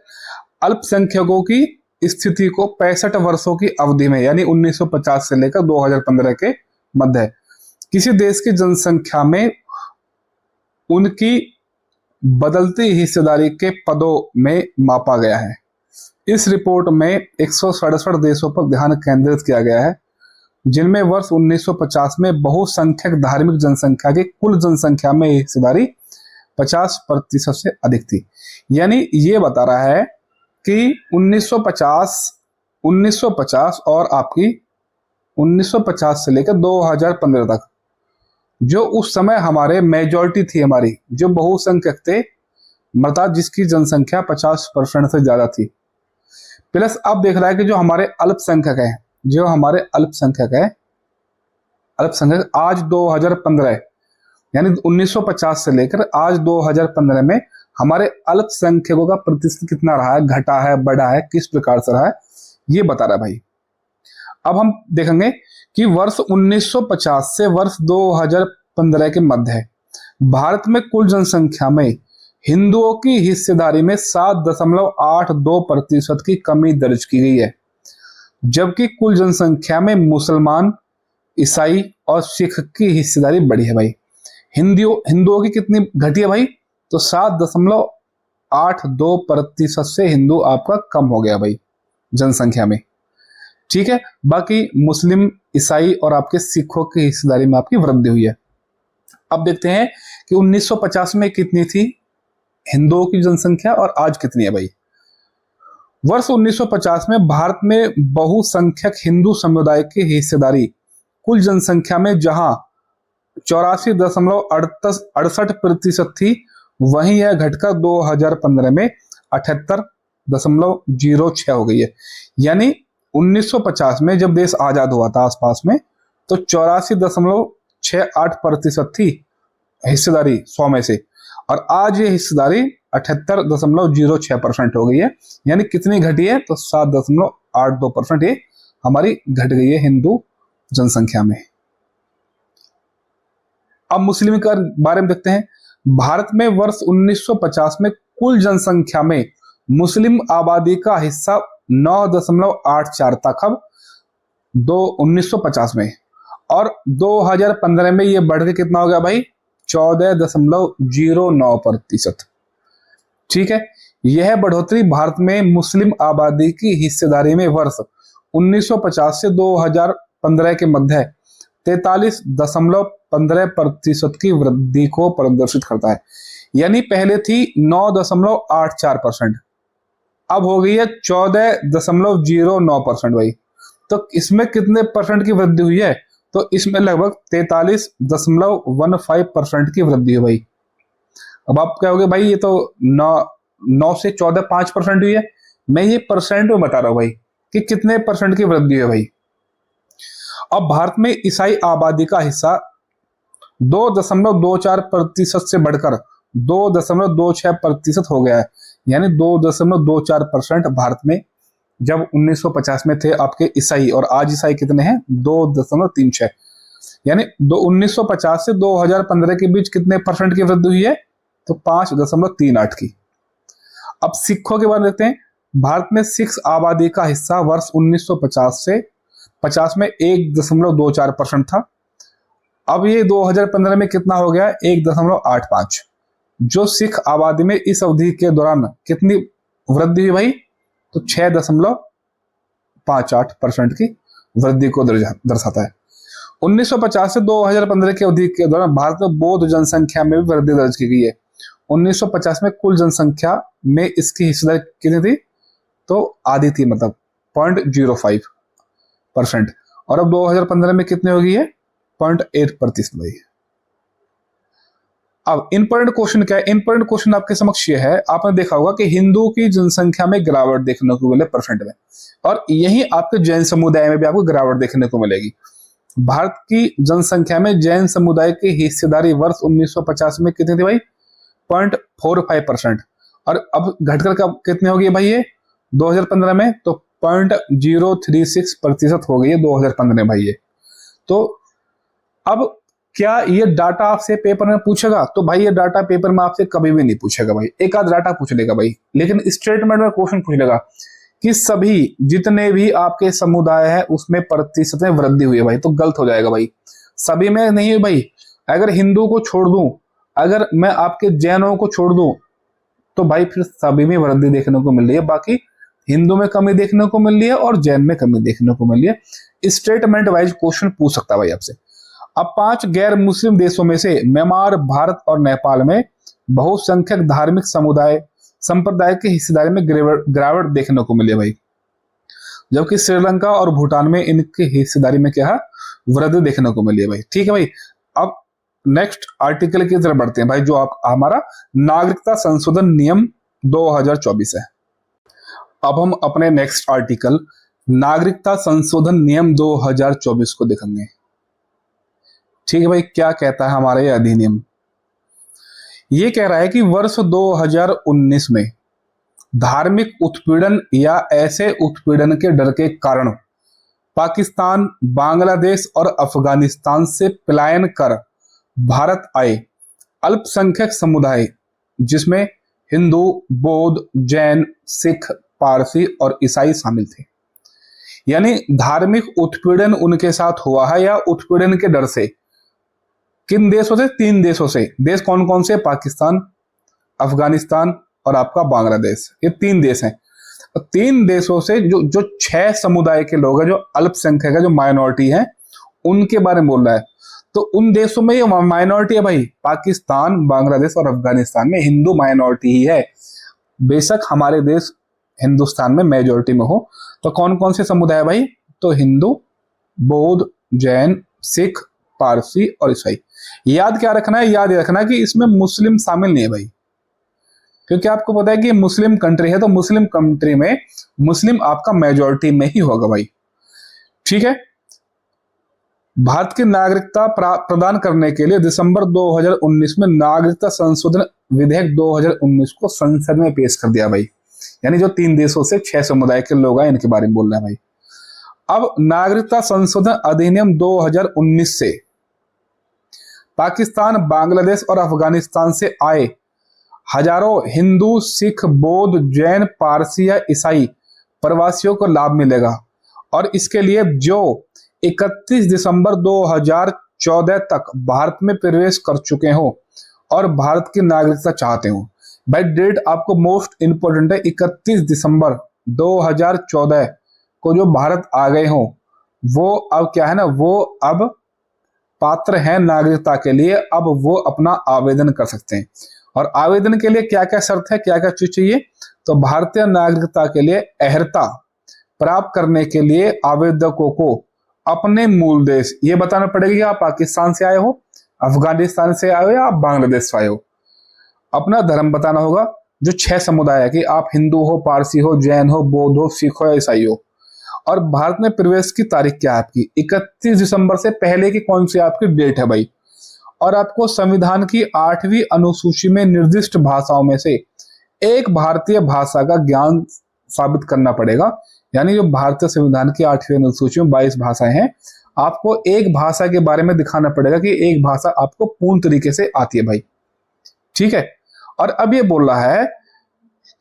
अल्पसंख्यकों की स्थिति को 65 वर्षों की अवधि में यानी 1950 से लेकर 2015 के मध्य किसी देश की जनसंख्या में उनकी बदलती हिस्सेदारी के पदों में मापा गया है। इस रिपोर्ट में 167 देशों पर ध्यान केंद्रित किया गया है, जिनमें वर्ष 1950 में बहुसंख्यक धार्मिक जनसंख्या की कुल जनसंख्या में हिस्सेदारी 50% से अधिक थी। यानी ये बता रहा है कि 1950 और आपकी 1950 से लेकर 2015 तक जो उस समय हमारे मेजॉरिटी थी, हमारी जो बहुसंख्यक थे, मतलब जिसकी जनसंख्या 50% से ज्यादा थी, प्लस अब देख रहा है कि जो हमारे अल्पसंख्यक है, जो हमारे अल्पसंख्यक आज 2015 यानी 1950 से लेकर आज 2015 में हमारे अल्पसंख्यकों का प्रतिशत कितना रहा है, घटा है, बढ़ा है, किस प्रकार से रहा है, ये बता रहा है भाई। अब हम देखेंगे कि वर्ष 1950 से वर्ष 2015 के मध्य भारत में कुल जनसंख्या में हिंदुओं की हिस्सेदारी में 7.82% की कमी दर्ज की गई है, जबकि कुल जनसंख्या में मुसलमान, ईसाई और सिख की हिस्सेदारी बढ़ी है भाई। हिंदुओं की कितनी घटी है भाई? तो 7.82% से हिंदू आपका कम हो गया भाई जनसंख्या में। ठीक है, बाकी मुस्लिम, ईसाई और आपके सिखों की हिस्सेदारी में आपकी वृद्धि हुई है। अब देखते हैं कि 1950 में कितनी थी हिंदुओं की जनसंख्या और आज कितनी है भाई। वर्ष 1950 में भारत में बहुसंख्यक हिंदू समुदाय की हिस्सेदारी कुल जनसंख्या में जहां 84.68% थी, वहीं यह घटकर 2015 में 78.06 हो गई है। यानी 1950 में जब देश आजाद हुआ था आसपास में, तो 84.68% थी हिस्सेदारी 100 में से, और आज ये हिस्सेदारी 78.06% हो गई है। यानी कितनी घटी है? तो 7.82% ये हमारी घट गई है हिंदू जनसंख्या में। अब मुस्लिम के बारे में देखते हैं। भारत में वर्ष 1950 में कुल जनसंख्या में मुस्लिम आबादी का हिस्सा 9.84 था कब? 1950 में, और 2015 में ये बढ़ के कितना हो गया भाई? 14.09%। ठीक है, यह बढ़ोतरी भारत में मुस्लिम आबादी की हिस्सेदारी में वर्ष 1950 से 2015 के मध्य 43.15% की वृद्धि को प्रदर्शित करता है। यानी पहले थी 9.84%, अब हो गई है 14.09% भाई। तो इसमें कितने परसेंट की वृद्धि हुई है? तो इसमें लगभग 43.15% की वृद्धि हुई भाई। अब आप कहोगे भाई ये तो 9 से 14 5% हुई है। मैं ये परसेंट में बता रहा हूं भाई कि कितने परसेंट की वृद्धि है भाई। अब भारत में ईसाई आबादी का हिस्सा 2.24% से बढ़कर 2.26% हो गया है। यानी 2.24% भारत में जब 1950 में थे आपके ईसाई, और आज ईसाई कितने हैं? 2.36। यानी 1950 से 2015 के बीच कितने परसेंट की वृद्धि हुई है? तो 5.38 की। अब सिखों के बारे में देखते हैं। भारत में सिख आबादी का हिस्सा वर्ष 1950 से 50 में 1.24% था। अब ये 2015 में कितना हो गया? 1.85। जो सिख आबादी में इस अवधि के दौरान कितनी वृद्धि हुई भाई? तो 6.58% की वृद्धि को दर्शाता है। 1950 से 2015 की अवधि के दौरान भारत में बौद्ध जनसंख्या में भी वृद्धि दर्ज की गई है। 1950 में कुल जनसंख्या में इसकी हिस्सेदारी कितनी थी? तो आधी थी, मतलब 0.05%। और अब 2015 में कितनी हो गई है? 0.8% भाई। अब इंपॉर्टेंट क्वेश्चन क्या है? इंपॉर्टेंट क्वेश्चन आपके समक्ष ये है, आपने देखा होगा कि हिंदू की जनसंख्या में गिरावट देखने को मिले परसेंट में, और यही आपके जैन समुदाय में भी आपको गिरावट देखने को मिलेगी। भारत की जनसंख्या में जैन समुदाय की हिस्सेदारी वर्ष 1950 में कितनी थी भाई? 0.45%। और अब घटकर कितने हो गई भाई ये 2015 में? तो 0.036% हो गई है 2015 में भाई ये। तो अब क्या ये डाटा आपसे पेपर में पूछेगा? तो भाई ये डाटा पेपर में आपसे कभी भी नहीं पूछेगा भाई। एक आध डाटा पूछ लेगा भाई, लेकिन स्टेटमेंट में क्वेश्चन पूछ लेगा कि सभी जितने भी आपके समुदाय है उसमें प्रतिशत में वृद्धि हुई है भाई। तो गलत हो जाएगा भाई, सभी में नहीं हुई भाई। अगर हिंदू को छोड़ दूं, अगर मैं आपके जैनों को छोड़ दूं, तो भाई फिर सभी में वृद्धि देखने को मिल रही है। बाकी हिंदू में कमी देखने को मिल रही है और जैन में कमी देखने को मिल रही है। स्टेटमेंट वाइज क्वेश्चन पूछ सकता है भाई आपसे। अब 5 गैर मुस्लिम देशों में से म्यांमार, भारत और नेपाल में बहुसंख्यक धार्मिक संप्रदाय की हिस्सेदारी में गिरावट देखने को मिली भाई, जबकि श्रीलंका और भूटान में इनकी हिस्सेदारी में क्या है? वृद्धि देखने को मिली है भाई। ठीक है भाई। अब नेक्स्ट आर्टिकल की तरफ बढ़ते हैं भाई, जो हमारा नागरिकता संशोधन नियम 2024 है। अब हम अपने नेक्स्ट आर्टिकल नागरिकता संशोधन नियम 2024 को देखेंगे। ठीक है भाई, क्या कहता है हमारा ये अधिनियम? ये कह रहा है कि वर्ष 2019 में धार्मिक उत्पीड़न या ऐसे उत्पीड़न के डर के कारण पाकिस्तान, बांग्लादेश और अफगानिस्तान से पलायन कर भारत आए अल्पसंख्यक समुदाय, जिसमें हिंदू, बौद्ध, जैन, सिख, पारसी और ईसाई शामिल थे। यानी धार्मिक उत्पीड़न उनके साथ हुआ है या उत्पीड़न के डर से। किन देशों से? 3 देशों से। देश कौन कौन से? पाकिस्तान, अफगानिस्तान और आपका बांग्लादेश। ये 3 देश हैं। 3 देशों से जो 6 समुदाय के लोग हैं, जो अल्पसंख्यक है, जो माइनॉरिटी है, उनके बारे में बोल रहा है। तो उन देशों में ये माइनॉरिटी है भाई। पाकिस्तान, बांग्लादेश और अफगानिस्तान में हिंदू माइनॉरिटी ही है। बेशक हमारे देश हिंदुस्तान में मेजोरिटी में हो। तो कौन कौन से समुदाय है भाई? तो हिंदू, बौद्ध, जैन, सिख, पारसी और ईसाई। याद क्या रखना है? याद रखना है कि इसमें मुस्लिम शामिल नहीं है भाई, क्योंकि आपको पता है कि मुस्लिम कंट्री है, तो मुस्लिम कंट्री में मुस्लिम आपका मेजॉरिटी में ही होगा भाई। ठीक है। भारत की नागरिकता प्रदान करने के लिए दिसंबर 2019 में नागरिकता संशोधन विधेयक 2019 को संसद में पेश कर दिया भाई। यानी जो 3 देशों से 6 समुदाय के लोग हैं, इनके बारे में बोल रहे हैं भाई। अब नागरिकता संशोधन अधिनियम 2019 से पाकिस्तान, बांग्लादेश और अफगानिस्तान से आए हजारों हिंदू, सिख, बौद्ध, जैन, पारसी या ईसाई प्रवासियों को लाभ मिलेगा, और इसके लिए जो 31 दिसंबर 2014 तक भारत में प्रवेश कर चुके हो और भारत की नागरिकता चाहते हो। भाई डेट आपको मोस्ट इंपोर्टेंट है। 31 दिसंबर 2014 को जो भारत आ गए हो, वो अब क्या है ना, वो अब पात्र हैं नागरिकता के लिए। अब वो अपना आवेदन कर सकते हैं। और आवेदन के लिए क्या क्या शर्त है, क्या क्या चीज चाहिए? तो भारतीय नागरिकता के लिए अहर्ता प्राप्त करने के लिए आवेदकों को अपने मूल देश, ये बताना पड़ेगा कि आप पाकिस्तान से आए हो, अफगानिस्तान से आए हो या आप बांग्लादेश से आए हो। अपना धर्म बताना होगा, जो 6 समुदाय है कि आप हिंदू हो, पारसी हो, जैन हो, बौद्ध हो, सिख हो या ईसाई हो। और भारत में प्रवेश की तारीख क्या है आपकी, 31 दिसंबर से पहले की कौन सी आपकी डेट है भाई। और आपको संविधान की 8वीं अनुसूची में निर्दिष्ट भाषाओं में से एक भारतीय भाषा का ज्ञान साबित करना पड़ेगा। यानी जो भारतीय संविधान की 8वीं अनुसूची में 22 भाषाएं हैं, आपको एक भाषा के बारे में दिखाना पड़ेगा कि एक भाषा आपको पूर्ण तरीके से आती है भाई। ठीक है। और अब ये बोल रहा है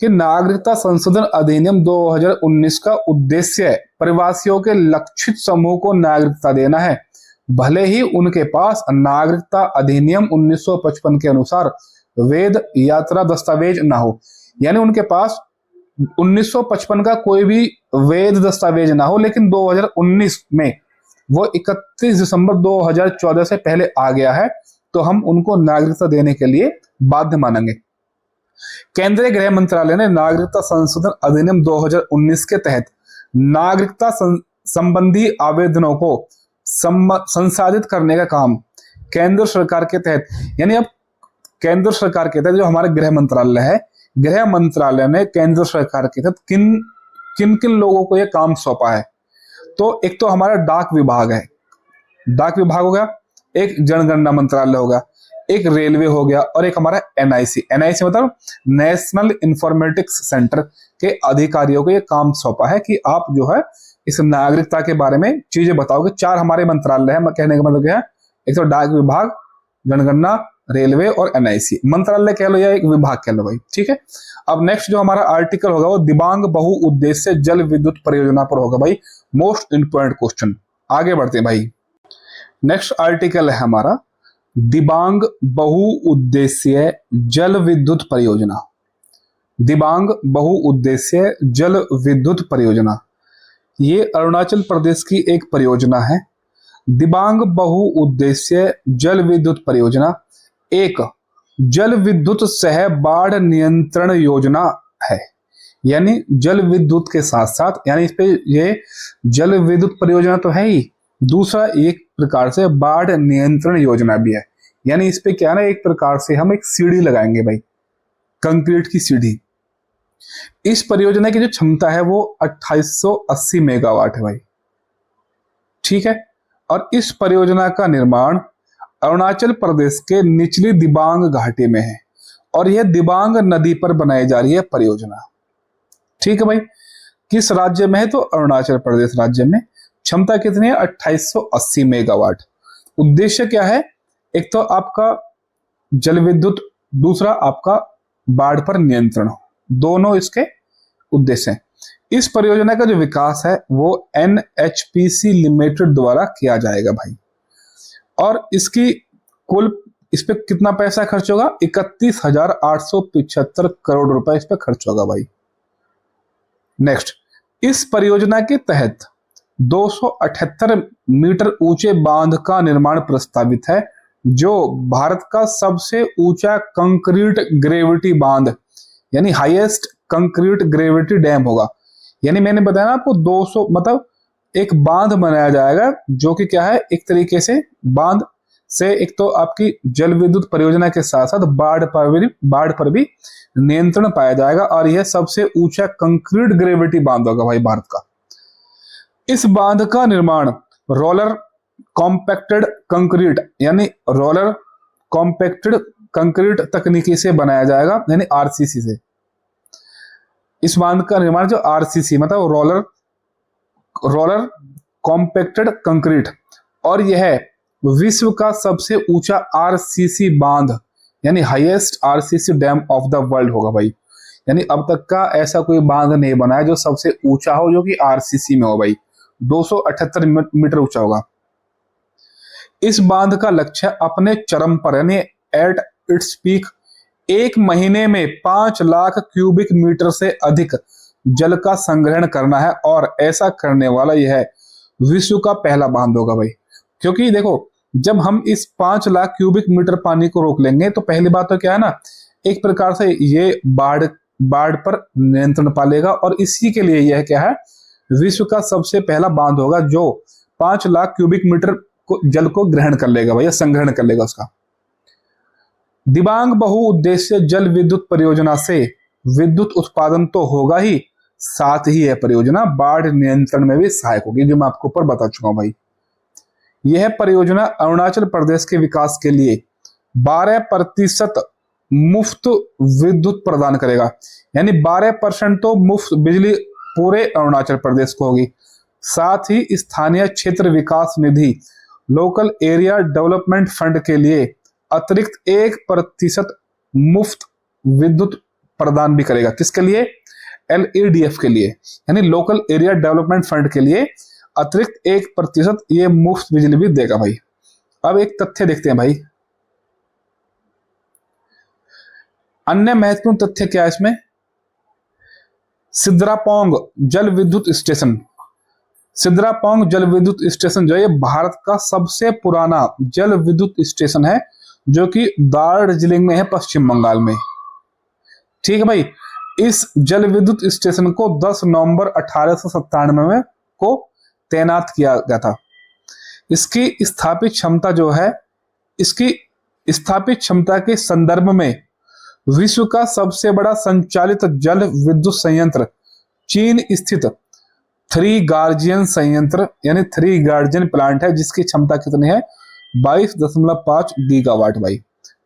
कि नागरिकता संशोधन अधिनियम 2019 का उद्देश्य प्रवासियों के लक्षित समूह को नागरिकता देना है, भले ही उनके पास नागरिकता अधिनियम 1955 के अनुसार वैध यात्रा दस्तावेज ना हो। यानी उनके पास 1955 का कोई भी वैध दस्तावेज ना हो, लेकिन 2019 में वो 31 दिसंबर 2014 से पहले आ गया है, तो हम उनको नागरिकता देने के लिए बाध्य मानेंगे। केंद्रीय गृह मंत्रालय ने नागरिकता संशोधन अधिनियम 2019 के तहत नागरिकता संबंधी आवेदनों को संसाधित करने का काम केंद्र सरकार के तहत, यानी अब केंद्र सरकार के तहत जो हमारे गृह मंत्रालय है, गृह मंत्रालय ने केंद्र सरकार के तहत किन किन लोगों को यह काम सौंपा है। तो एक तो हमारा डाक विभाग है, डाक विभाग हो गया, एक जनगणना मंत्रालय होगा, एक रेलवे हो गया, और एक हमारा एनआईसी। एनआईसी मतलब नेशनल इंफॉर्मेटिक्स सेंटर के अधिकारियों को यह काम सौंपा है कि आप जो है इस नागरिकता के बारे में चीजें बताओगे। 4 हमारे मंत्रालय है, कहने का मतलब क्या है, एक तो डाक विभाग, जनगणना, रेलवे और एनआईसी। मंत्रालय कह लो या एक विभाग कह लो भाई। ठीक है। अब नेक्स्ट जो हमारा आर्टिकल होगा वो दिबांग बहुउद्देश्य जल विद्युत परियोजना पर होगा भाई, मोस्ट इंपोर्टेंट क्वेश्चन। आगे बढ़ते हैं भाई। नेक्स्ट आर्टिकल है हमारा दिबांग बहुउद्देश्य जल विद्युत परियोजना। दिबांग बहुउद्देश्य जल विद्युत परियोजना ये अरुणाचल प्रदेश की एक परियोजना है। दिबांग बहुउद्देश्य जल विद्युत परियोजना एक जल विद्युत सह बाढ़ नियंत्रण योजना है। यानी जल विद्युत के साथ साथ, यानी इस पे ये जल विद्युत परियोजना तो है ही, दूसरा एक प्रकार से बाढ़ नियंत्रण योजना भी है। यानी इस पे क्या ना, एक प्रकार से हम एक सीढ़ी लगाएंगे भाई, कंक्रीट की सीढ़ी। इस परियोजना की जो क्षमता है वो 2880 मेगावाट है भाई। ठीक है। और इस परियोजना का निर्माण अरुणाचल प्रदेश के निचली दिबांग घाटी में है, और यह दिबांग नदी पर बनाई जा रही है परियोजना। ठीक है भाई। किस राज्य में है, तो अरुणाचल प्रदेश राज्य में। क्षमता कितनी है, 2880 मेगावाट। उद्देश्य क्या है, एक तो आपका जल विद्युत, दूसरा आपका बाढ़ पर नियंत्रण, दोनों इसके उद्देश्य हैं। इस परियोजना का जो विकास है वो NHPC लिमिटेड द्वारा किया जाएगा भाई। और इसकी कुल, इस पे कितना पैसा खर्च होगा, 31,875 करोड़ रुपए इस पे खर्च होगा भाई। नेक्स्ट, इस परियोजना के तहत 278 मीटर ऊंचे बांध का निर्माण प्रस्तावित है, जो भारत का सबसे ऊंचा कंक्रीट ग्रेविटी बांध, यानी हाईएस्ट कंक्रीट ग्रेविटी डैम होगा। यानी मैंने बताया ना आपको 200 मतलब एक बांध बनाया जाएगा, जो कि क्या है, एक तरीके से बांध से एक तो आपकी जल विद्युत परियोजना के साथ साथ बाढ़ पर भी नियंत्रण पाया जाएगा, और यह सबसे ऊंचा कंक्रीट ग्रेविटी बांध होगा भाई भारत का। इस बांध का निर्माण रोलर कॉम्पैक्टेड कंक्रीट, यानी रोलर कॉम्पैक्टेड कंक्रीट तकनीकी से बनाया जाएगा, यानी आरसीसी से। इस बांध का निर्माण जो आरसीसी मतलब रोलर कॉम्पैक्टेड कंक्रीट, और यह विश्व का सबसे ऊंचा आरसीसी बांध, यानी highest RCC dam of the world होगा भाई। यानी अब तक का ऐसा कोई बांध नहीं बना है जो सबसे ऊंचा हो, जो कि आरसीसी में हो भाई। 278 मीटर ऊंचा होगा। इस बांध का लक्ष्य अपने चरम पर, यानी एट इट्स पीक, 1 महीने में 5 लाख क्यूबिक मीटर से अधिक जल का संग्रहण करना है, और ऐसा करने वाला यह विश्व का पहला बांध होगा भाई। क्योंकि देखो, जब हम इस 5 लाख क्यूबिक मीटर पानी को रोक लेंगे, तो पहली बात तो क्या है ना, एक प्रकार से ये बाढ़ पर नियंत्रण पा लेगा, और इसी के लिए यह क्या है, विश्व का सबसे पहला बांध होगा जो 5 लाख क्यूबिक मीटर जल को ग्रहण कर लेगा भैया, संग्रहण कर लेगा उसका। दिबांग बहुउद्देश्य जल विद्युत परियोजना से विद्युत उत्पादन तो होगा ही, साथ ही यह परियोजना बाढ़ नियंत्रण में भी सहायक होगी, जो मैं आपको ऊपर बता चुका हूं भाई। यह परियोजना अरुणाचल प्रदेश के विकास के लिए 12% मुफ्त विद्युत प्रदान करेगा, यानी 12% तो मुफ्त बिजली पूरे अरुणाचल प्रदेश को होगी। साथ ही स्थानीय क्षेत्र विकास निधि लोकल एरिया डेवलपमेंट फंड के लिए अतिरिक्त 1% मुफ्त विद्युत प्रदान भी करेगा। किसके लिए? LEDF के लिए, यानी लोकल एरिया डेवलपमेंट फंड के लिए अतिरिक्त 1% ये मुफ्त बिजली भी देगा भाई। अब एक तथ्य देखते हैं भाई, अन्य महत्वपूर्ण तथ्य क्या है इसमें? सिद्रापोंग जल विद्युत स्टेशन, सिद्रापोंग जल विद्युत स्टेशन जो है भारत का सबसे पुराना जल विद्युत स्टेशन है, जो कि दार्जिलिंग में है, पश्चिम बंगाल में। ठीक है भाई, इस जल विद्युत स्टेशन को 10 नवंबर 1897 में को तैनात किया गया था। इसकी स्थापित क्षमता जो है, इसकी स्थापित क्षमता के संदर्भ में विश्व का सबसे बड़ा संचालित जल विद्युत संयंत्र चीन स्थित 3 गार्जियन संयंत्र यानी 3 गार्जियन प्लांट है, जिसकी क्षमता कितनी है? 22.5 गीगावाट भाई।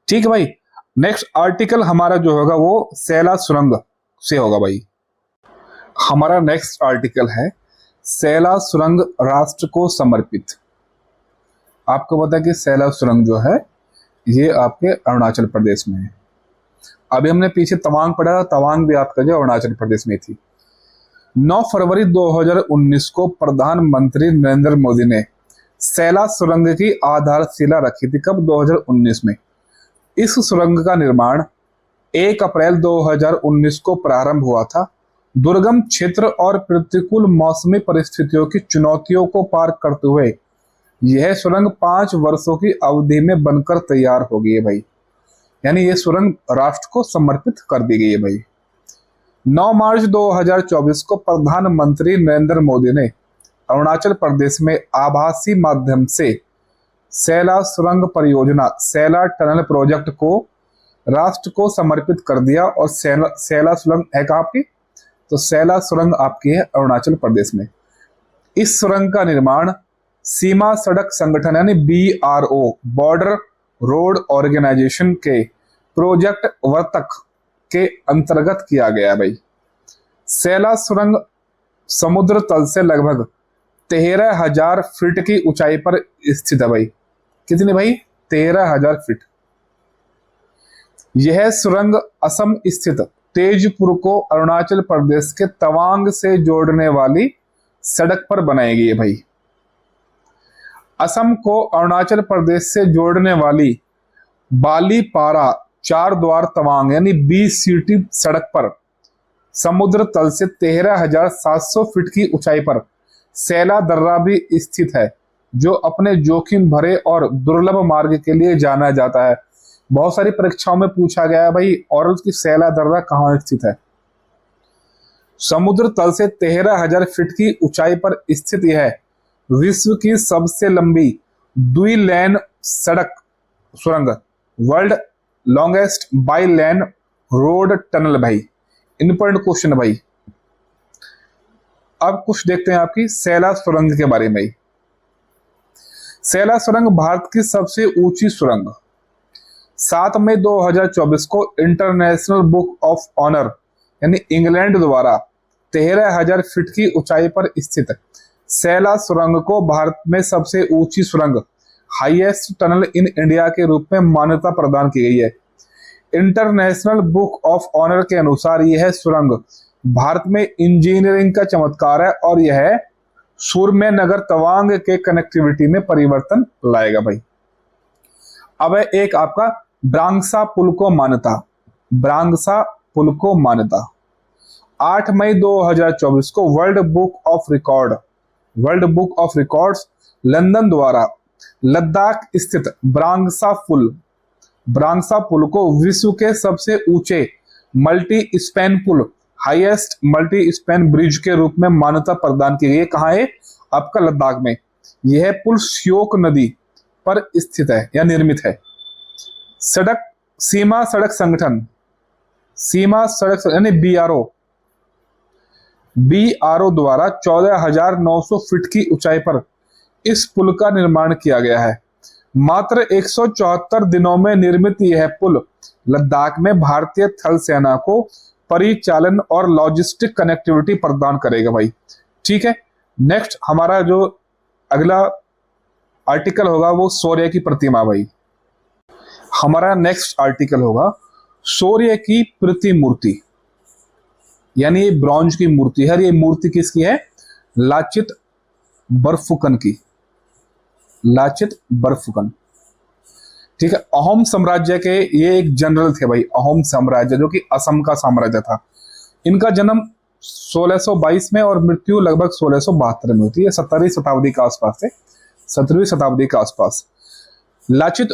ठीक है भाई, नेक्स्ट आर्टिकल हमारा जो होगा वो सैला सुरंग से होगा भाई। हमारा नेक्स्ट आर्टिकल है सैला सुरंग राष्ट्र को समर्पित। आपको पता है कि सैला सुरंग जो है ये आपके अरुणाचल प्रदेश में है। अभी हमने पीछे तवांग पढ़ा था, तवांग भी आपका जो अरुणाचल प्रदेश में थी। 9 फरवरी 2019 को प्रधानमंत्री नरेंद्र मोदी ने सैला सुरंग की आधारशिला रखी थी। कब? 2019 में। इस सुरंग का निर्माण 1 अप्रैल 2019 को प्रारंभ हुआ था। दुर्गम क्षेत्र और प्रतिकूल मौसमी परिस्थितियों की चुनौतियों को पार करते हुए यह सुरंग 5 वर्षों की अवधि में बनकर तैयार हो गई है भाई, यानी यह सुरंग राष्ट्र को समर्पित कर दी गई है भाई। 9 मार्च 2024 को प्रधानमंत्री नरेंद्र मोदी ने अरुणाचल प्रदेश में आभासी माध्यम से सैला सुरंग परियोजना, सैला टनल प्रोजेक्ट को राष्ट्र को समर्पित कर दिया। और सैला सुरंग है कहाँ आपकी? तो सैला सुरंग आपकी है अरुणाचल प्रदेश में। इस सुरंग का निर्माण सीमा सड़क संगठन यानी BRO, बॉर्डर रोड ऑर्गेनाइजेशन के प्रोजेक्ट वर्तक के अंतर्गत किया गया भाई। सैला सुरंग समुद्र तल से लगभग 13,000 फीट की ऊंचाई पर स्थित है भाई। कितनी भाई? 13,000 फीट। यह सुरंग असम स्थित तेजपुर को अरुणाचल प्रदेश के तवांग से जोड़ने वाली सड़क पर बनाई गई है भाई। असम को अरुणाचल प्रदेश से जोड़ने वाली बालीपारा 4 द्वार तवांग यानी BCT सड़क पर समुद्र तल से 13,700 फीट की ऊंचाई पर सैला दर्रा भी स्थित है, जो अपने जोखिम भरे और दुर्लभ मार्ग के लिए जाना जाता है। बहुत सारी परीक्षाओं में पूछा गया है भाई और की सैला दर्रा कहाँ स्थित है। समुद्र तल से 13,000 फीट की ऊंचाई पर स्थित यह विश्व की सबसे लंबी द्वि-लेन सड़क सुरंग, world longest by lane road tunnel भाई। इंपॉर्टेंट क्वेश्चन भाई। अब कुछ देखते हैं आपकी सैला सुरंग के बारे में। सैला सुरंग भारत की सबसे ऊंची सुरंग 7 मई 2024 को इंटरनेशनल बुक ऑफ ऑनर यानी इंग्लैंड द्वारा 13,000 फीट की ऊंचाई पर स्थित सैला सुरंग को भारत में सबसे ऊंची सुरंग, हाईएस्ट टनल इन इंडिया के रूप में मान्यता प्रदान की गई है। इंटरनेशनल बुक ऑफ ऑनर के अनुसार यह सुरंग भारत में इंजीनियरिंग का चमत्कार है और यह सुरमे नगर तवांग के कनेक्टिविटी में परिवर्तन लाएगा भाई। अब है एक आपका ब्रांगसा पुल को मान्यता। ब्रांगसा पुल को मान्यता 8 मई 2024 को world book of records London द्वारा लद्दाख स्थित ब्रांगसा पुल को विश्व के सबसे ऊंचे मल्टी स्पैन पुल, हाईएस्ट मल्टी स्पैन ब्रिज के रूप में मान्यता प्रदान की गई है। कहाँ है? आपका लद्दाख में। यह पुल श्योक नदी पर स्थित है या निर्मित है। सड़क सीमा सड़क संगठन, सीमा सड़क यानी बीआरओ द्वारा 14,900 फीट की ऊंचाई पर इस पुल का निर्माण किया गया है। मात्र 174 दिनों में निर्मित यह पुल लद्दाख में भारतीय थल सेना को परिचालन और लॉजिस्टिक कनेक्टिविटी प्रदान करेगा भाई। ठीक है, नेक्स्ट हमारा जो अगला आर्टिकल होगा वो सूर्य की प्रतिमा भाई। हमारा नेक्स्ट आर्टिकल होगा सूर्य की प्रतिमूर्ति, यानी ये ब्रॉन्ज की मूर्ति है। ये मूर्ति किसकी है? लाचित बरफुकन की, लाचित बरफुकन। ठीक है, अहोम साम्राज्य के ये एक जनरल थे भाई, अहोम साम्राज्य जो कि असम का साम्राज्य था। इनका जन्म 1622 में और मृत्यु लगभग 1672 में होती है, 17वीं शताब्दी के आसपास से, 17वीं शताब्दी के आसपास। लाचित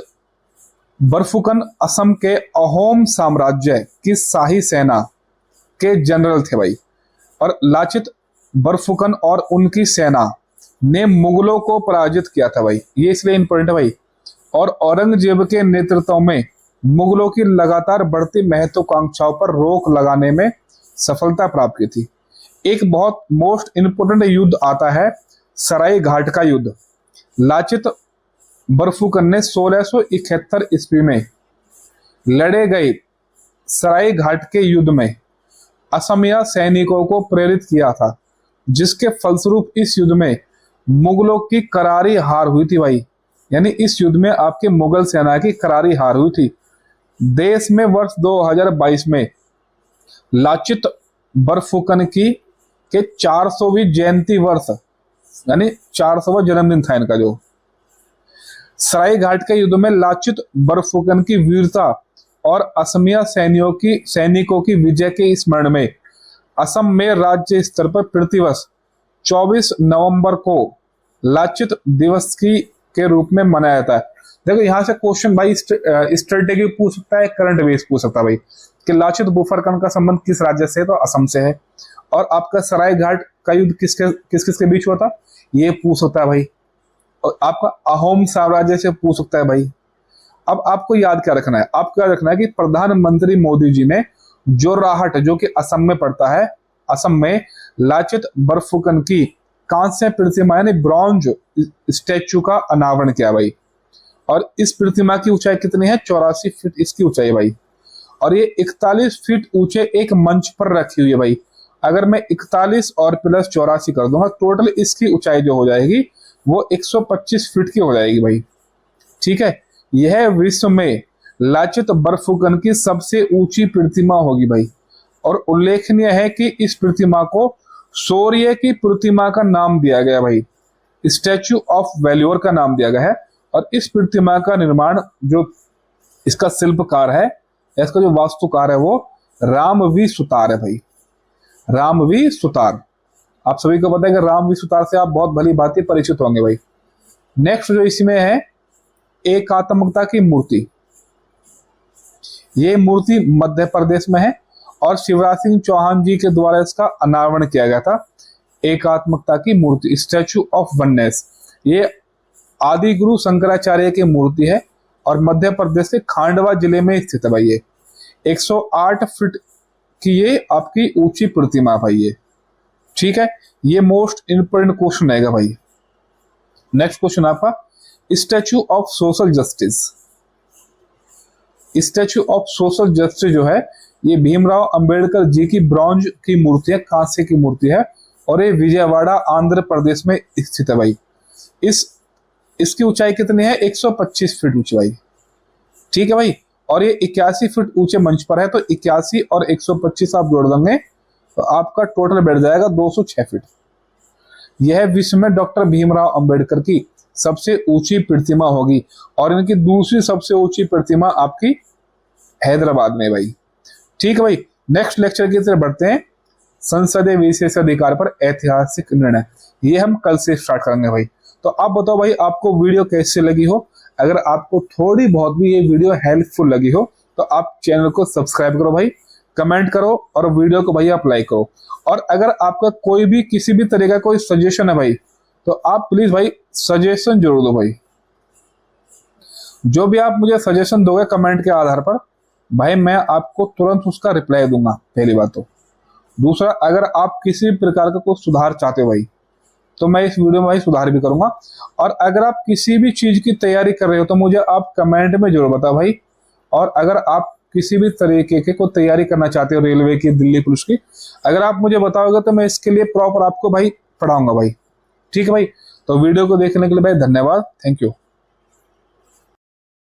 बरफुकन असम के अहोम साम्राज्य की शाही सेना के जनरल थे भाई। और लाचित बरफुकन और उनकी सेना ने मुगलों को पराजित किया था भाई, ये इसलिए इंपॉर्टेंट है भाई। और औरंगजेब के नेतृत्व में मुगलों की लगातार बढ़ती महत्वाकांक्षाओं पर रोक लगाने में सफलता प्राप्त की थी। एक बहुत मोस्ट इंपोर्टेंट युद्ध आता है सराय घाट का युद्ध। लाचित बरफुकन ने 1671 ईस्वी में लड़े गए सराय घाट के युद्ध में असमिया सैनिकों को प्रेरित किया था, जिसके फलस्वरूप इस युद्ध में मुगलों की करारी हार हुई थी भाई। यानी इस युद्ध में आपके मुगल सेना की करारी हार हुई थी। देश में वर्ष 2022 में लाचित बरफुकन की के 400वीं जयंती वर्ष, यानी 400वां जन्मदिन था इनका। जो सराय घाट के युद्ध में लाचित बरफुकन की वीरता और असमिया सैनिकों की विजय के स्मरण में असम में राज्य स्तर पर प्रतिवर्ष 24 नवंबर को लाचित दिवस के रूप में मनाया जाता है। देखो यहाँ से क्वेश्चन भाई स्ट्रेटेजी पूछ सकता है, करंट बेस पूछ सकता है भाई कि लाचित बरफुकन का संबंध किस राज्य से है, तो असम से है। और आपका सराय घाट का युद्ध किस किस के बीच हुआ था, ये पूछ सकता है भाई। और आपका अहोम साम्राज्य से पूछ सकता है भाई। अब आपको याद क्या रखना है, आपको याद रखना है कि प्रधानमंत्री मोदी जी ने जोरहाट, जो कि असम में पड़ता है, असम में लाचित बरफुकन की कांस्य प्रतिमा यानी ब्रॉन्ज स्टैचू का अनावरण किया भाई। और इस प्रतिमा की ऊंचाई कितनी है? 84 फीट इसकी ऊंचाई भाई। और ये 41 फीट ऊंचे एक मंच पर रखी हुई है भाई। अगर मैं 41 और प्लस 84 कर दूंगा, टोटल इसकी ऊंचाई जो हो जाएगी वो 125 फीट की हो जाएगी भाई। ठीक है, यह विश्व में लाचित बरफुकन की सबसे ऊंची प्रतिमा होगी भाई। और उल्लेखनीय है कि इस प्रतिमा को शौर्य की प्रतिमा का नाम दिया गया भाई, स्टैच्यू ऑफ वैल्योर का नाम दिया गया है। और इस प्रतिमा का निर्माण जो इसका शिल्पकार है, इसका जो वास्तुकार है, वो रामवी सुतार है भाई, रामवी सुतार। आप सभी को पता है कि रामवी सुतार से आप बहुत भली भांति परिचित होंगे भाई। नेक्स्ट जो इसमें है एकात्मकता की मूर्ति। ये मूर्ति मध्य प्रदेश में है और शिवराज सिंह चौहान जी के द्वारा इसका अनावरण किया गया था। एकात्मकता की मूर्ति, स्टैच्यू ऑफ वननेस, ये आदि गुरु शंकराचार्य की मूर्ति है और मध्य प्रदेश के खांडवा जिले में स्थित है भाई। ये 108 फीट की ये आपकी ऊंची प्रतिमा भाई ये। ठीक है, ये मोस्ट इंपोर्टेंट क्वेश्चन रहेगा भाई। नेक्स्ट क्वेश्चन आपका statue of social justice. Statue of social justice जो है ये भीमराव अंबेडकर जी की ब्रॉन्ज की मूर्ति है, कांस्य की मूर्ति है। और ये विजयवाड़ा आंध्र प्रदेश में स्थित है भाई। इसकी ऊंचाई कितनी है? 125 फीट ऊंची भाई। ठीक है भाई। और ये 81 फीट ऊंचे मंच पर है, तो 81 और 125 आप जोड़ देंगे तो आपका टोटल बैठ जाएगा 206 फीट। यह विश्व में डॉक्टर भीमराव अंबेडकर की सबसे ऊंची प्रतिमा होगी। और इनकी दूसरी सबसे ऊंची प्रतिमा आपकी हैदराबाद में भाई। ठीक है भाई, नेक्स्ट लेक्चर की तरफ बढ़ते हैं। संसदीय विशेषाधिकार पर ऐतिहासिक निर्णय, ये हम कल से स्टार्ट करेंगे भाई। तो आप बताओ भाई आपको वीडियो कैसे लगी हो। अगर आपको थोड़ी बहुत भी ये वीडियो हेल्पफुल लगी हो तो आप चैनल को सब्सक्राइब करो भाई, कमेंट करो और वीडियो को भाई आप लाइक करो। और अगर आपका कोई भी किसी भी तरह का कोई सजेशन है भाई तो आप प्लीज भाई सजेशन जरूर दो भाई। जो भी आप मुझे सजेशन दोगे कमेंट के आधार पर भाई मैं आपको तुरंत उसका रिप्लाई दूंगा, पहली बात तो। दूसरा, अगर आप किसी भी प्रकार का कोई सुधार चाहते हो भाई तो मैं इस वीडियो में भाई सुधार भी करूंगा। और अगर आप किसी भी चीज की तैयारी कर रहे हो तो मुझे आप कमेंट में जरूर बताओ भाई। और अगर आप किसी भी तरीके के को तैयारी करना चाहते हो रेलवे की, दिल्ली पुलिस की, अगर आप मुझे बताओगे तो मैं इसके लिए प्रॉपर आपको भाई पढ़ाऊंगा भाई। ठीक है भाई, तो वीडियो को देखने के लिए भाई धन्यवाद, थैंक यू।